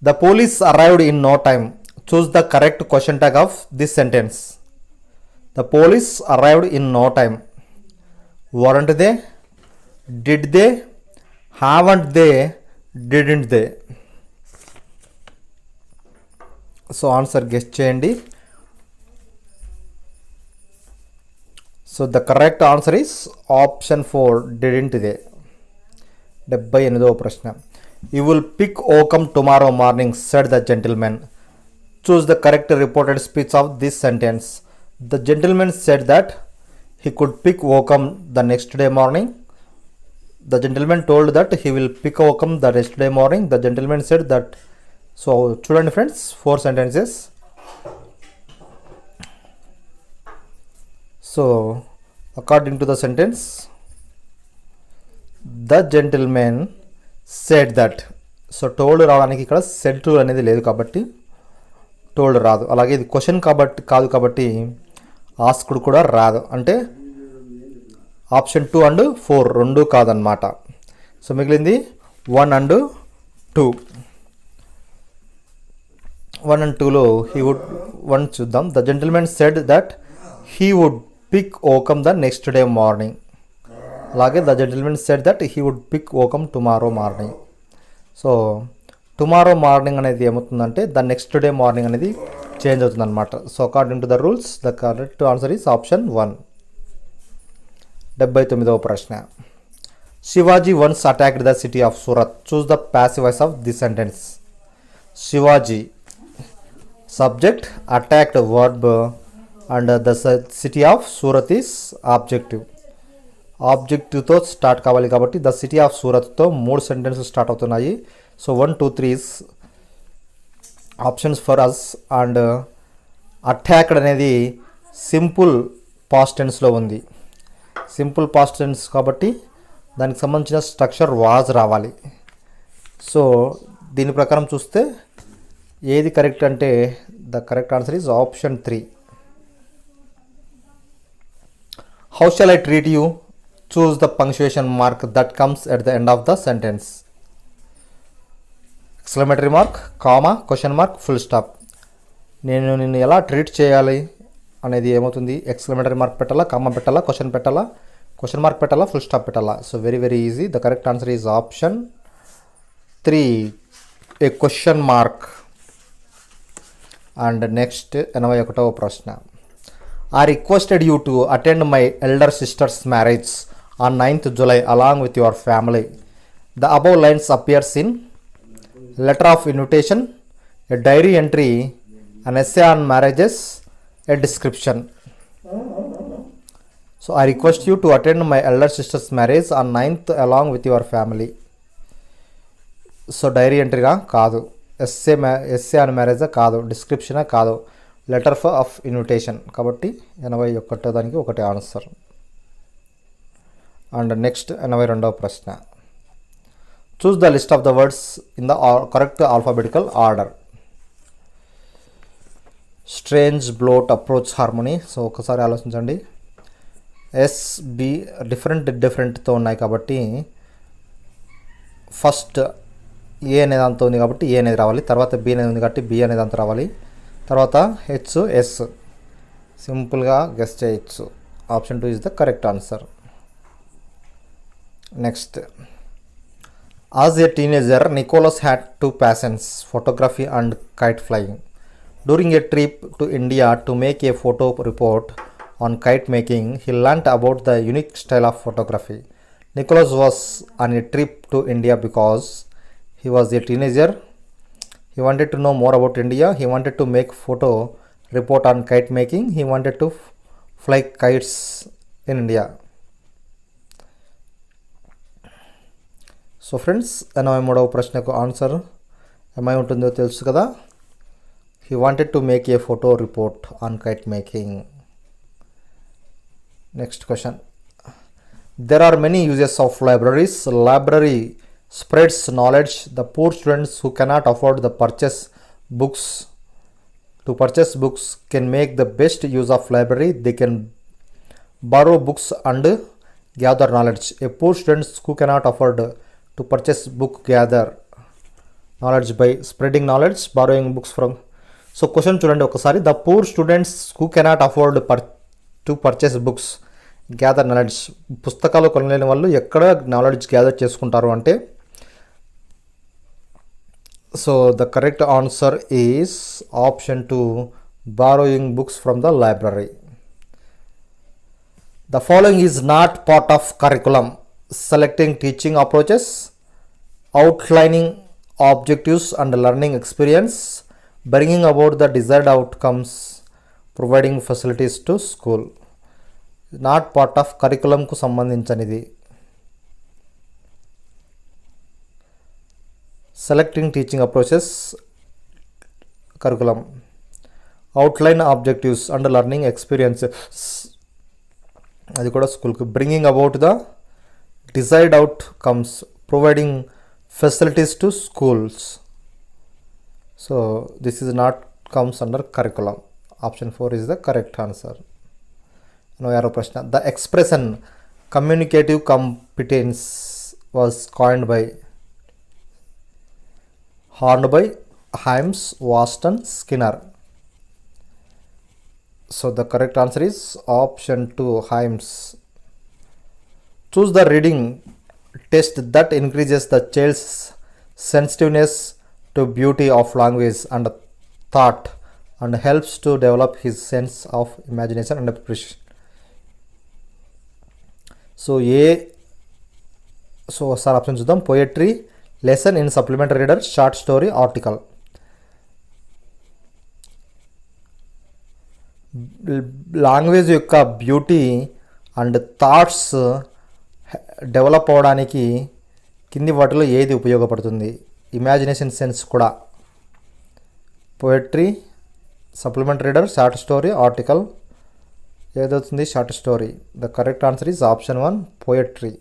The police arrived in no time. Choose the correct question tag of this sentence. The police arrived in no time. Weren't they? Did they? Haven't they? Didn't they? So answer guess చేయండి. So the correct answer is option 4 didn't they. 78వ ప్రశ్న. You will pick Occam tomorrow morning said the gentleman. Choose the correct reported speech of this sentence. The gentleman said that he could pick Oakham the next day morning. The gentleman told that he will pick Oakham the next day morning. The gentleman said that. So చూడండి friends, 4 sentences. So according to the sentence, the gentleman said that. So told రావడానికి ఇక్కడ said to అనేది లేదు కాబట్టి told రాదు. అలాగే ఇది question కాబట్టి కాదు కాబట్టి ఆస్క్డ్ కూడా రాదు. అంటే ఆప్షన్ 2 అండ్ 4 రెండు కాదనమాట. సో మిగిలింది 1 అండ్ 2. 1 and 2లో హీ వుడ్ 1 చూద్దాం. The gentleman said that he would pick Occam the next day morning. అలాగే the gentleman said that he would pick Occam tomorrow morning. So tomorrow morning అనేది ఏమవుతుందంటే the next day morning అనేది change అవుతుంది అనమాట. So according to the rules the correct answer is option 1. 79వ ప్రశ్న. Shivaji once attacked the city of Surat. Choose the passive voice of this sentence. Shivaji subject, attacked verb and the city of Surat is objective. ఆబ్జెక్టివ్తో start కావాలి కాబట్టి the city of సూరత్తో 3 sentences start అవుతున్నాయి. So 1, 2, 3 is options for us. And attacked అనేది simple past టెన్స్లో ఉంది. Simple past tense కాబట్టి దానికి సంబంధించిన స్ట్రక్చర్ వాజ్ రావాలి. సో దీని ప్రకారం చూస్తే ఏది కరెక్ట్ అంటే the correct answer is option 3. How shall I treat you. Choose the punctuation mark that comes at the end of the sentence. Exclamatory mark, comma, question mark, full stop. నేను నిన్ను ఎలా treat చేయాలి అనేది ఏమవుతుంది? Exclamatory mark పెట్టాలా, comma పెట్టాలా, question పెట్టాలా, question mark పెట్టాలా, ఫుల్ స్టాప్ పెట్టాలా. So very very easy. The correct answer is option 3, a question mark. And next 81వ ప్రశ్న. I requested you to attend my elder sister's marriage on 9th July along with your family. The above lines appears in letter of invitation, a diary entry, an essay on marriages, a description. So I request you to attend my elder sister's marriage on 9th along with your family. So diary ఎంట్రీగా కాదు, essay on మ్యారేజా కాదు, డిస్క్రిప్షనా కాదు, letter of invitation. కాబట్టి 81వ దానికి ఒకటి answer. And next 82వ ప్రశ్న. Choose the list of the words in the correct alphabetical order. Strange, blot, approach, harmony. So ఒకసారి ఆలోచించండి. ఎస్బి డిఫరెంట్తో ఉన్నాయి కాబట్టి ఫస్ట్ ఏ అనేది అంత ఉంది కాబట్టి ఏ అనేది రావాలి, తర్వాత బి అనేది ఉంది కాబట్టి బి అనేది అంత రావాలి, తర్వాత హెచ్, ఎస్. సింపుల్గా గెస్ చేయొచ్చు. Option 2 is the correct answer. Next. As a teenager Nicholas had 2 passions, photography and kite flying. During a trip to India to make a photo report on kite making, he learnt about the unique style of photography. Nicholas was on a trip to India because he was a teenager. He wanted to know more about India. He wanted to make photo report on kite making. He wanted to fly kites in India. So friends 83వ ప్రశ్నకు answer ఏమై ఉంటుందో తెలుసు కదా. He wanted to make a photo report on kite making. Next question. There are many uses of libraries. Library spreads knowledge. The poor students who cannot afford the purchase books can make the best use of library. They can borrow books and gather knowledge. A poor students who cannot afford to purchase book gather knowledge by spreading knowledge, borrowing books from. So question చూడండి ఒకసారి. The poor students who cannot afford to purchase books gather knowledge. పుస్తకాలు కొనలేని వాళ్ళు ఎక్కడ knowledge gather చేసుకుంటారు అంటే, so the correct answer is option 2, borrowing books from the library. The following is not part of curriculum. Selecting teaching approaches, outlining objectives and learning experience, bringing about the desired outcomes, providing facilities to school. Not part of కరికులంకు సంబంధించినది. Selecting teaching approaches curriculum, outline objectives and learning experiences అది కూడా స్కూల్కి, bringing about the desired outcomes, providing facilities to schools. So this is not comes under curriculum. Option 4 is the correct answer. 96వ ప్రశ్న. The expression communicative competence was coined by Hornby, Hymes, వాస్టన్, Skinner. So the correct answer is option 2, Hymes. Choose the reading test that increases the child's sensitiveness to beauty of language and thought and helps to develop his sense of imagination and appreciation. So sir option చూద్దాం. Poetry, lesson in supplementary reader, short story, article. Language యొక్క beauty and thoughts develop అవ్వడానికి కింది వాటిలో ఏది ఉపయోగపడుతుంది? Imagination sense కూడా. Poetry, supplementary reader, short story, article. ఏదవుతుంది? Short story. The correct answer is option 1, poetry.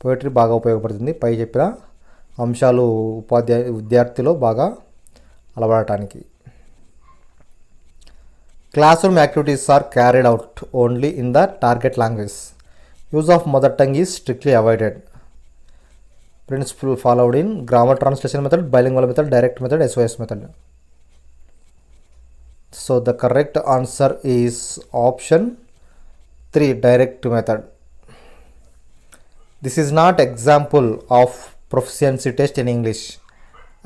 Poetry బాగా ఉపయోగపడుతుంది పై చెప్పిన అంశాలు విద్యార్థిలో బాగా అలవాడటానికి. Classroom activities are carried out only in the target language. Use of mother tongue is strictly avoided. Principle followed in grammar translation method, bilingual method, direct method, SOS method. So the correct answer is option 3, direct method. This is not example of proficiency test in English.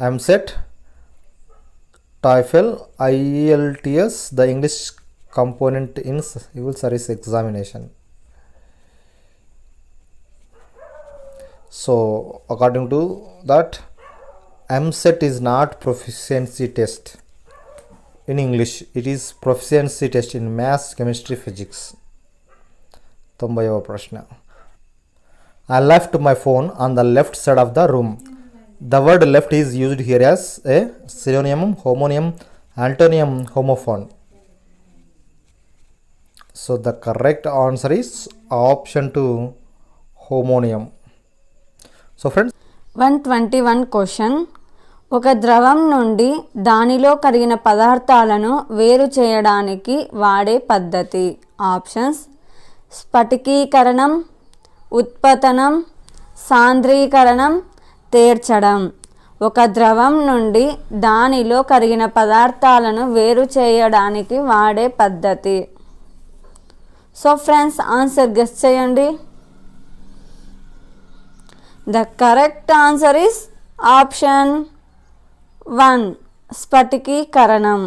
AMSET, TOEFL, IELTS, the English component in civil service examination. So according to that, AMSET is not proficiency test in English. It is proficiency test in maths, chemistry, physics. 90వ ప్రశ్న. I left my phone on the left side of the room. The word left is used here as a synonym, homonym, antonym, homophone. So the correct answer is option 2, homonym. So friends, 121 question. ఒక ద్రవం నుండి దానిలో కరిగిన పదార్థాలను వేరు చేయడానికి వాడే పద్ధతి. ఆప్షన్స్: స్ఫటికీకరణం, ఉత్పతనం, సాంద్రీకరణం, తేర్చడం. ఒక ద్రవం నుండి దానిలో కరిగిన పదార్థాలను వేరు చేయడానికి వాడే పద్ధతి. సో ఫ్రెండ్స్, ఆన్సర్ గెస్ చేయండి. The correct answer is option 1, స్ఫటికీకరణం.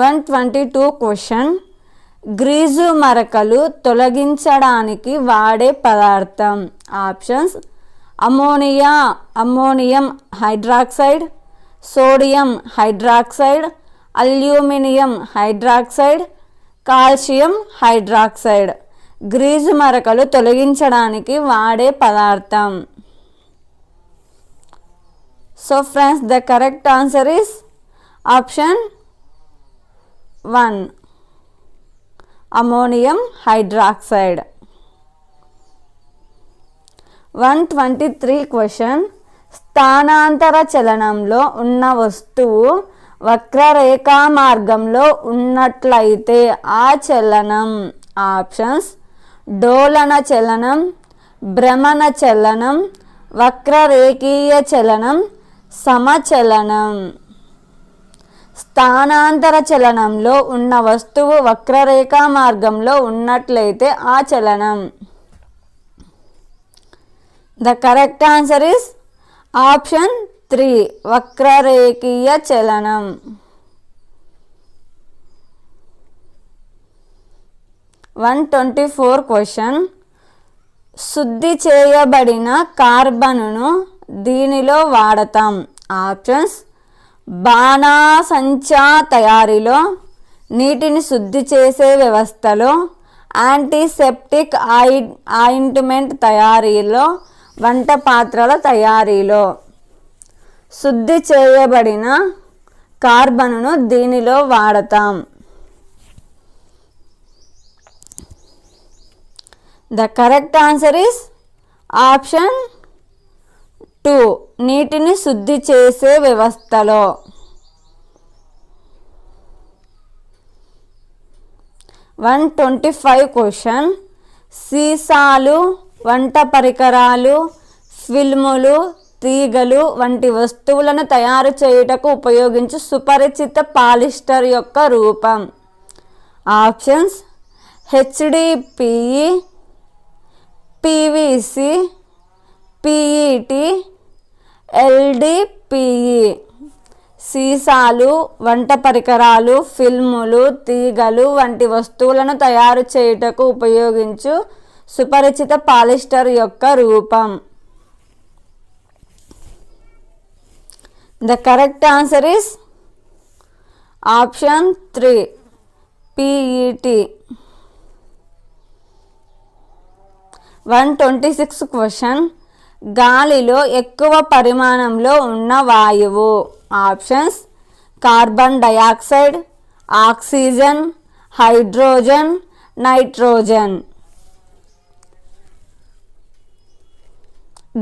122 క్వశ్చన్. గ్రీజు మరకలు తొలగించడానికి వాడే పదార్థం. Options: ammonia, ammonium hydroxide, sodium hydroxide, aluminium hydroxide, calcium hydroxide. Grease మరకలు తొలగించడానికి వాడే పదార్థం. So friends, the correct answer is option 1, ammonium hydroxide. 123 question. స్థానాంతర చలనంలో ఉన్న వస్తువు వక్రరేఖా మార్గంలో ఉన్నట్లయితే ఆ చలనం. ఆప్షన్స్: డోలన చలనం, భ్రమణ చలనం, వక్రరేఖీయ చలనం, సమచలనం. స్థానాంతర చలనంలో ఉన్న వస్తువు వక్రరేఖా మార్గంలో ఉన్నట్లయితే ఆ చలనం. The correct answer is option 3, వక్రరేఖీయ చలనం. 124 క్వశ్చన్. శుద్ధి చేయబడిన కార్బన్ను దీనిలో వాడతాం. ఆప్షన్స్: బాణాసంచా తయారీలో, నీటిని శుద్ధి చేసే వ్యవస్థలో, యాంటీసెప్టిక్ ఆయింట్మెంట్ తయారీలో, వంట పాత్రల తయారీలో. శుద్ధి చేయబడిన కార్బన్ను దీనిలో వాడతాం. The correct answer is option 2, నీటిని శుద్ధి చేసే వ్యవస్థలో. 125 క్వశ్చన్. సీసాలు, వంట పరికరాలు, ఫిల్ములు, తీగలు వంటి వస్తువులను తయారు చేయుటకు ఉపయోగించు సుపరిచిత పాలిస్టర్ యొక్క రూపం. Options: HDPE, PVC, PET, LDPE. సీసాలు, వంట పరికరాలు, ఫిల్ములు, తీగలు వంటి వస్తువులను తయారు చేయుటకు ఉపయోగించు సుపరిచిత పాలిస్టర్ యొక్క రూపం. The correct answer is option 3, PET. 126 question. గాలిలో ఎక్కువ పరిమాణంలో ఉన్న వాయువు. Options: carbon dioxide, oxygen, hydrogen, nitrogen.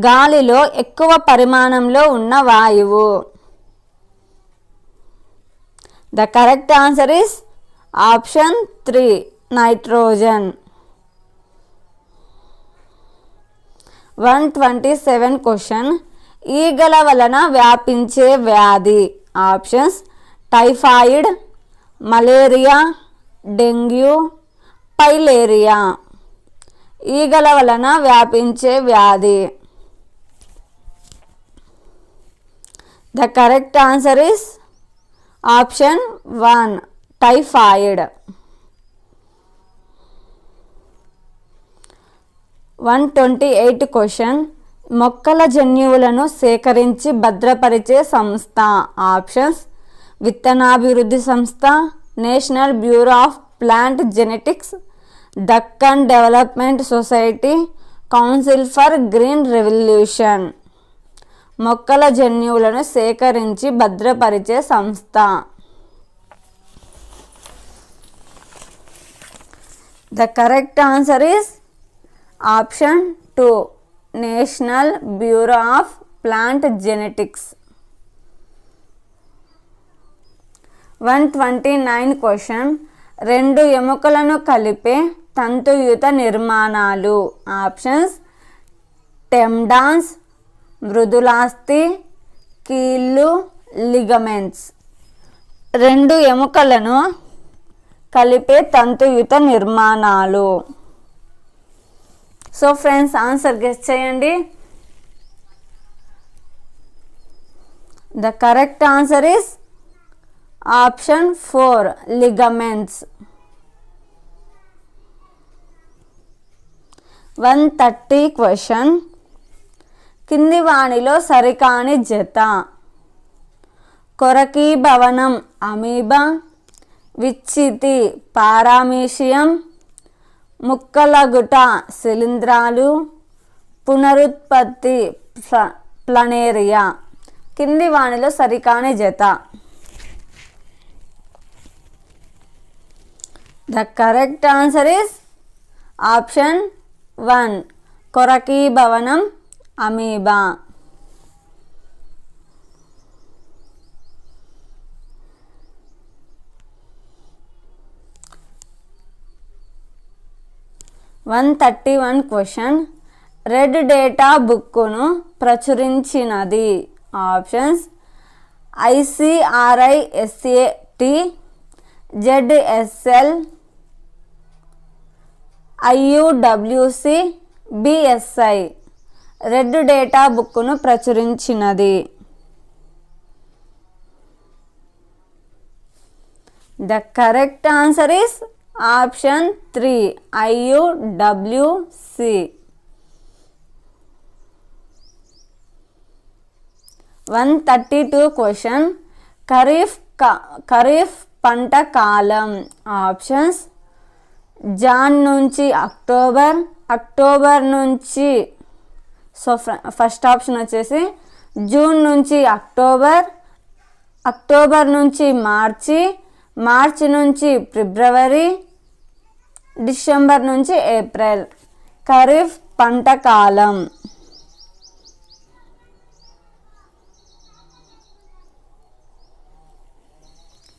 గాలిలో ఎక్కువ పరిమాణంలో ఉన్న వాయువు. The correct answer is option 3, nitrogen. 127 question. ఈగల వలన వ్యాపించే వ్యాధి. Options: typhoid, malaria, dengue, filaria. ఈగల వలన వ్యాపించే వ్యాధి. The correct answer is option 1, typhoid. 128 question. మొక్కల జన్యువులను సేకరించి భద్రపరిచే సంస్థ. ఆప్షన్స్: విత్తనాభివృద్ధి సంస్థ, national bureau of plant genetics, Deccan development society, council for green revolution. మొక్కల జన్యువులను సేకరించి భద్రపరిచే సంస్థ. The correct answer is option 2, national bureau of plant genetics. 129 question. రెండు ఎముకలను కలిపే తంతుయుత నిర్మాణాలు. ఆప్షన్స్: టెండాన్స్, మృదులాస్థి, కీళ్ళు, లిగమెంట్స్. రెండు ఎముకలను కలిపే తంతుయుత నిర్మాణాలు. సో ఫ్రెండ్స్, ఆన్సర్ గెస్ చేయండి. The correct answer is option 4, ligaments. 130 question. కింది వాణిలో సరికాని జత. కొరకీభవనం అమీబా, విచ్చితి పారామీషియం, ముక్కలగుట శిలీంధ్రాలు, పునరుత్పత్తి ప్లనేరియా. కింది వానిలో సరికాని జత. The correct answer is option 1 కొరకీభవనం అమీబా. క్వశ్చన్. రెడ్ డేటా బుక్కును ప్రచురించినది. Options ICRISAT, ZSL, IUWC, BSI. Red data బుక్కును ప్రచురించినది. The correct answer is option 3 IUWC. 132 question. Kharif పంట కాలం. ఆప్షన్స్ జాన్ నుంచి అక్టోబర్, అక్టోబర్ నుంచి ఫస్ట్ ఆప్షన్ వచ్చేసి జూన్ నుంచి అక్టోబర్, అక్టోబర్ నుంచి మార్చి, మార్చి నుంచి ఫిబ్రవరి, డిసెంబర్ నుంచి ఏప్రిల్. ఖరీఫ్ పంట కాలం.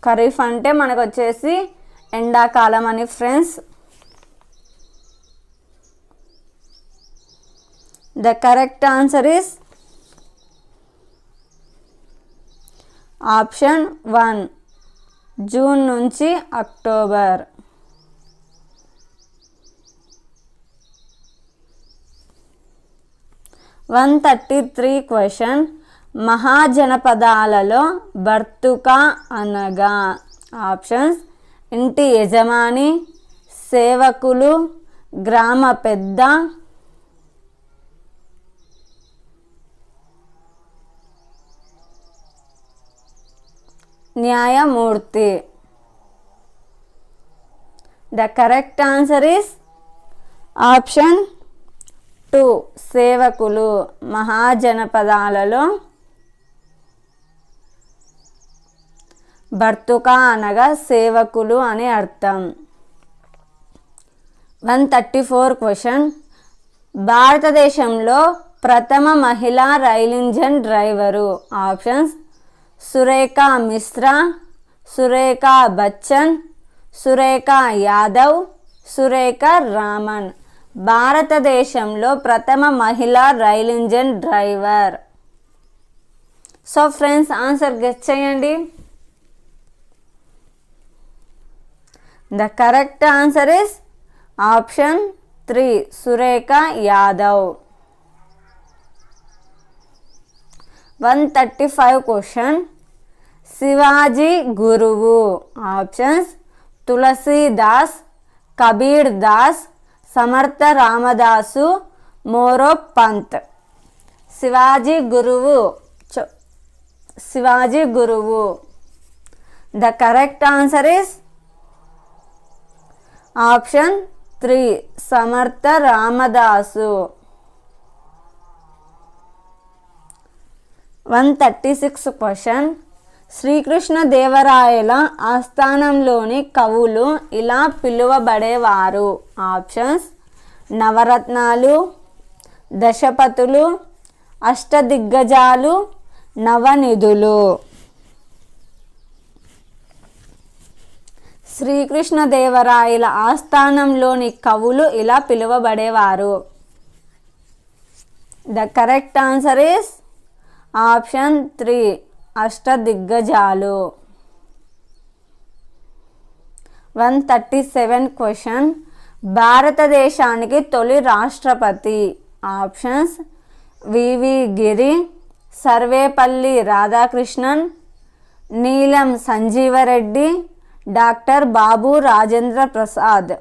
ఖరీఫ్ అంటే మనకు వచ్చేసి ఎండాకాలం అని friends. The correct answer is option 1 June నుంచి అక్టోబర్. 133 క్వశ్చన్. మహాజనపదాలలో భర్తుక అనగా. ఆప్షన్స్ ఇంటి యజమాని, సేవకులు, గ్రామ పెద్ద, న్యాయమూర్తి. The correct answer is option 2 సేవకులు. మహాజనపదాలలో భర్తుక అనగా సేవకులు అని అర్థం. 134 క్వశ్చన్. భారతదేశంలో ప్రథమ మహిళా రైలు engine driver. Options Surekha Mishra, Surekha Bachchan, Surekha Yadav, Surekha Raman. భారతదేశంలో ప్రథమ మహిళా రైలు engine driver. So friends answer guess చేయండి. The correct answer is option 3 Surekha Yadav. 135 question. Shivaji గురువు. ఆప్షన్స్ తులసీదాస్, కబీర్ దాస్, సమర్థ రామదాసు, మోరో పంత్. శివాజీ గురువు. శివాజీ గురువు. The correct answer is option 3 సమర్థ రామదాసు. 136 క్వశ్చన్. శ్రీకృష్ణదేవరాయల ఆస్థానంలోని కవులు ఇలా పిలువబడేవారు. ఆప్షన్స్ నవరత్నాలు, దశపథులు, అష్టదిగ్గజాలు, నవనిధులు. శ్రీకృష్ణదేవరాయల ఆస్థానంలోని కవులు ఇలా పిలువబడేవారు. The correct answer is option 3 అష్టదిగ్గజాలు. 137 క్వశ్చన్. భారతదేశానికి తొలి రాష్ట్రపతి. Options V V Giri, Sarvepalli Radhakrishnan, Neelam Sanjiva Reddy, doctor Babu Rajendra Prasad.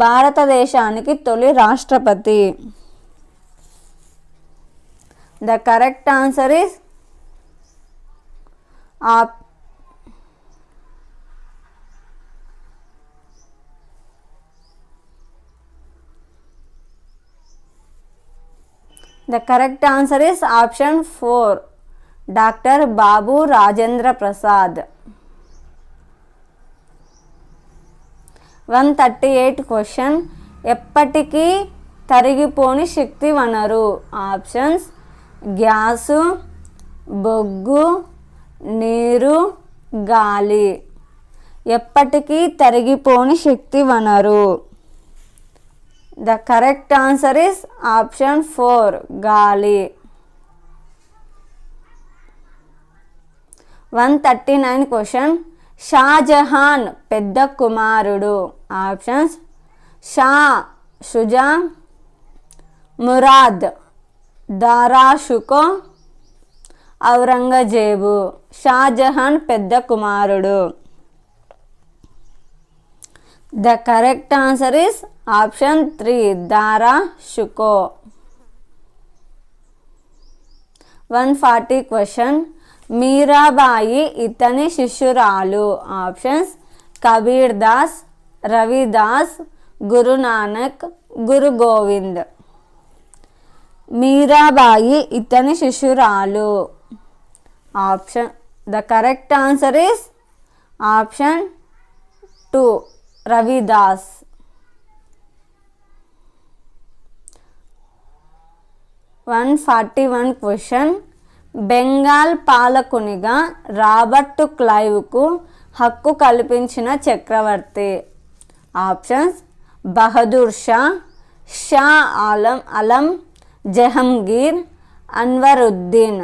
భారతదేశానికి తొలి రాష్ట్రపతి. The correct answer is the correct answer is option 4 doctor Babu Rajendra Prasad. 138 question. ఎప్పటికీ తరిగిపోని శక్తి వనరు. ఆప్షన్స్ గ్యాసు, బొగ్గు, నీరు, గాలి. ఎప్పటికీ తరిగిపోని శక్తి వనరు. The correct answer is option 4 గాలి. 139 క్వశ్చన్. షాజహాన్ పెద్ద కుమారుడు. ఆప్షన్స్ షా షుజా, మురాద్, దారా షుకో, ఔరంగజేబు. షాజహాన్ పెద్ద కుమారుడు. The correct answer is option 3 Dara Shukoh. 140 question. Mirabai ఇతని శిష్యురాలు. ఆప్షన్స్ కబీర్ దాస్, రవిదాస్, గురునానక్, గురు గోవింద్. మీరాబాయి ఇతని శిష్యురాలు. Option the correct answer is option 2 Ravidas. 141 question. Bengal పాలకునిగా రాబర్ట్ క్లైవ్కు హక్కు కల్పించిన చక్రవర్తి. ఆప్షన్స్ బహదూర్ షా, షా ఆలం, జహంగీర్, అన్వరుద్దీన్.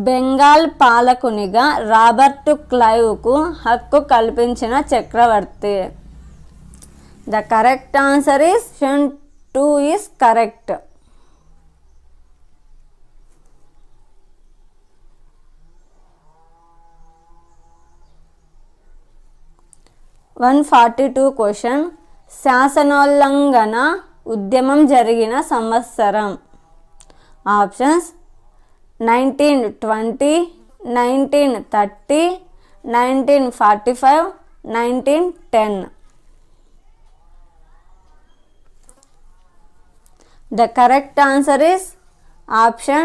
బెంగాల్ పాలకునిగా రాబర్ట్ క్లైవ్కు హక్కు కల్పించిన చక్రవర్తి. The correct answer is 2 is correct. 142 question. శాసనోల్లంఘన ఉద్యమం జరిగిన సంవత్సరం. Options 1920, 1930, 1945, 1910. The correct answer is option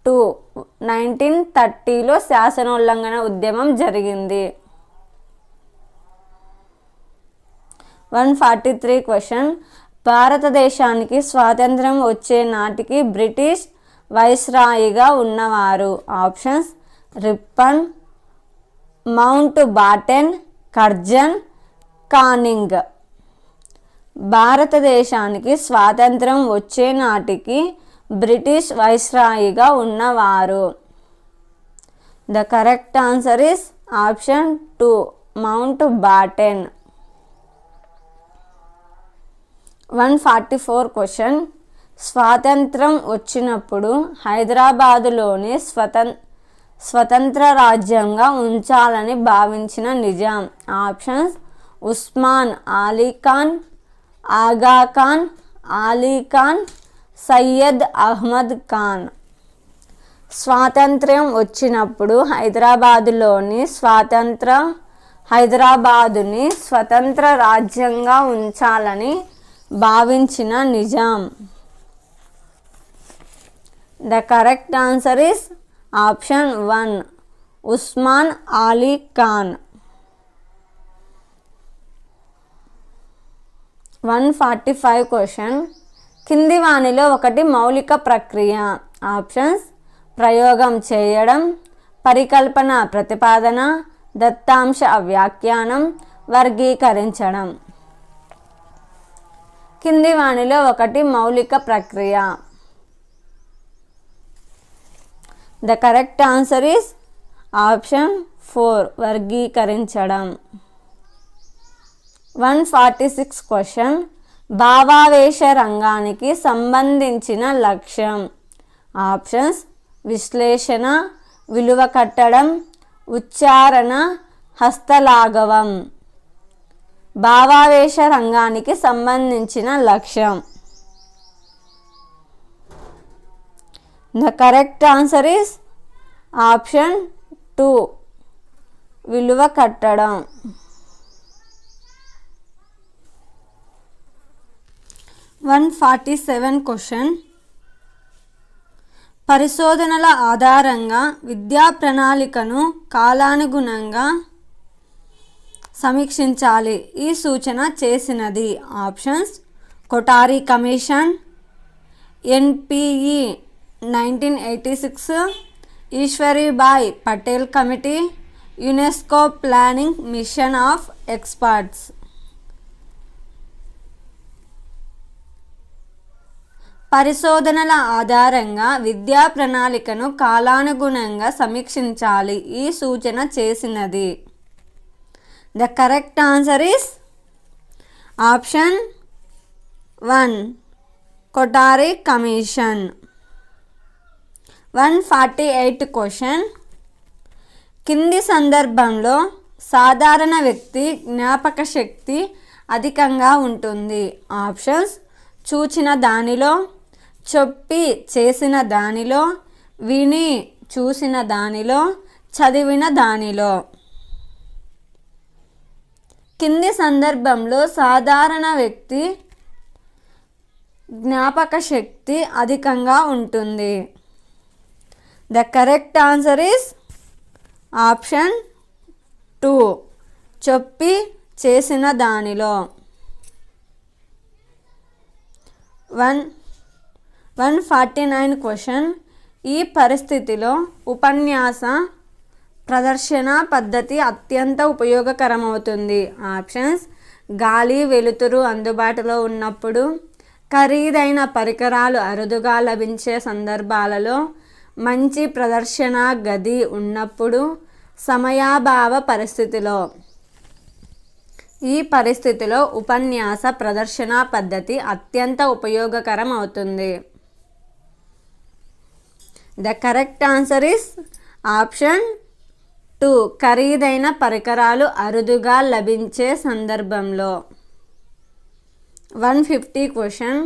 2 1930లో శాసనోల్లంఘన ఉద్యమం జరిగింది. 143 క్వశ్చన్. భారతదేశానికి స్వాతంత్రం వచ్చే నాటికి బ్రిటిష్ వైస్రాయిగా ఉన్నవారు. Options Ripon, mount Batten, Curzon, Canning. భారతదేశానికి స్వాతంత్రం వచ్చే నాటికి బ్రిటిష్ వైస్రాయిగా ఉన్నవారు. The correct answer is option 2 mount Batten. 144 question. స్వాతంత్రం వచ్చినప్పుడు హైదరాబాదులోని స్వతంత్ర రాజ్యంగా ఉంచాలని భావించిన నిజాం. ఆప్షన్స్ ఉస్మాన్ అలీ ఖాన్, ఆగా ఖాన్, అలీ ఖాన్, సయ్యద్ అహ్మద్ ఖాన్. స్వాతంత్ర్యం వచ్చినప్పుడు హైదరాబాదుని స్వతంత్ర రాజ్యంగా ఉంచాలని భావించిన Nizam. The correct answer is option 1 Osman Ali Khan. 145 question. కింది వానిలో ఒకటి మౌలిక ప్రక్రియ. ఆప్షన్స్ ప్రయోగం చేయడం, పరికల్పన ప్రతిపాదన, దత్తాంశ వ్యాఖ్యానం, వర్గీకరించడం. కింది వానిలో ఒకటి మౌలిక ప్రక్రియ. The correct answer is option 4 వర్గీకరించడం. 146 క్వశ్చన్. భావావేశ రంగానికి సంబంధించిన లక్ష్యం. ఆప్షన్స్ విశ్లేషణ, విలువ కట్టడం, ఉచ్చారణ, హస్తలాఘవం. భావావేశ రంగానికి సంబంధించిన లక్ష్యం. The correct answer is option 2 విలువ కట్టడం. 147 క్వశ్చన్. పరిశోధనల ఆధారంగా విద్యా ప్రణాళికను కాలానుగుణంగా సమీక్షించాలి ఈ సూచన చేసినది. Options: Kothari commission, NPE 1986, Eshwaribai Patel committee, UNESCO planning mission of experts. పరిశోధనల ఆధారంగా విద్యా ప్రణాళికను కాలానుగుణంగా సమీక్షించాలి ఈ సూచన చేసినది. The correct answer is option 1, Kothari commission. 148 question. కింది సందర్భంలో సాధారణ వ్యక్తి జ్ఞాపక శక్తి అధికంగా ఉంటుంది. ఆప్షన్స్: చూచిన దానిలో, చెప్పి చేసిన దానిలో, విని చూసిన దానిలో, చదివిన దానిలో. కింది సందర్భంలో సాధారణ వ్యక్తి జ్ఞాపక శక్తి అధికంగా ఉంటుంది. The correct answer is option 2, చెప్పి చేసిన దానిలో. 149 క్వశ్చన్. ఈ పరిస్థితిలో ఉపన్యాస ప్రదర్శన పద్ధతి అత్యంత ఉపయోగకరమవుతుంది. ఆప్షన్స్: గాలి వెలుతురు అందుబాటులో ఉన్నప్పుడు, ఖరీదైన పరికరాలు అరుదుగా లభించే సందర్భాలలో, మంచి ప్రదర్శన గది ఉన్నప్పుడు, సమయాభావ పరిస్థితిలో. ఈ పరిస్థితిలో ఉపన్యాస ప్రదర్శన పద్ధతి అత్యంత ఉపయోగకరం అవుతుంది. The correct answer is option 2, ఖరీదైన పరికరాలు అరుదుగా లభించే సందర్భంలో. 150 క్వశ్చన్.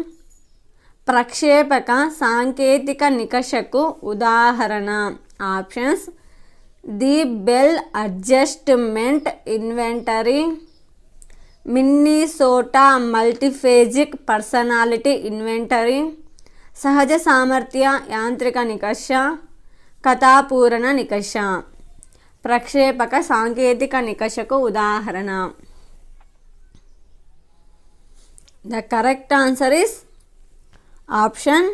ప్రక్షేపక సాంకేతిక నికషకు ఉదాహరణ. Options: the bell adjustment inventory, Minnesota multiphasic personality inventory, సహజ సామర్థ్య యాంత్రిక నికష, కథాపూరణ నికష. ప్రక్షేపక సాంకేతిక నికషకు ఉదాహరణ. The correct answer is option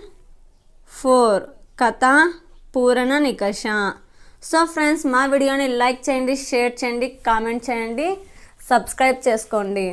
4, కథాపూరణ నికష. సో ఫ్రెండ్స్, మా వీడియోని లైక్ చేయండి, షేర్ చేయండి, కామెంట్ చేయండి, సబ్స్క్రైబ్ చేసుకోండి.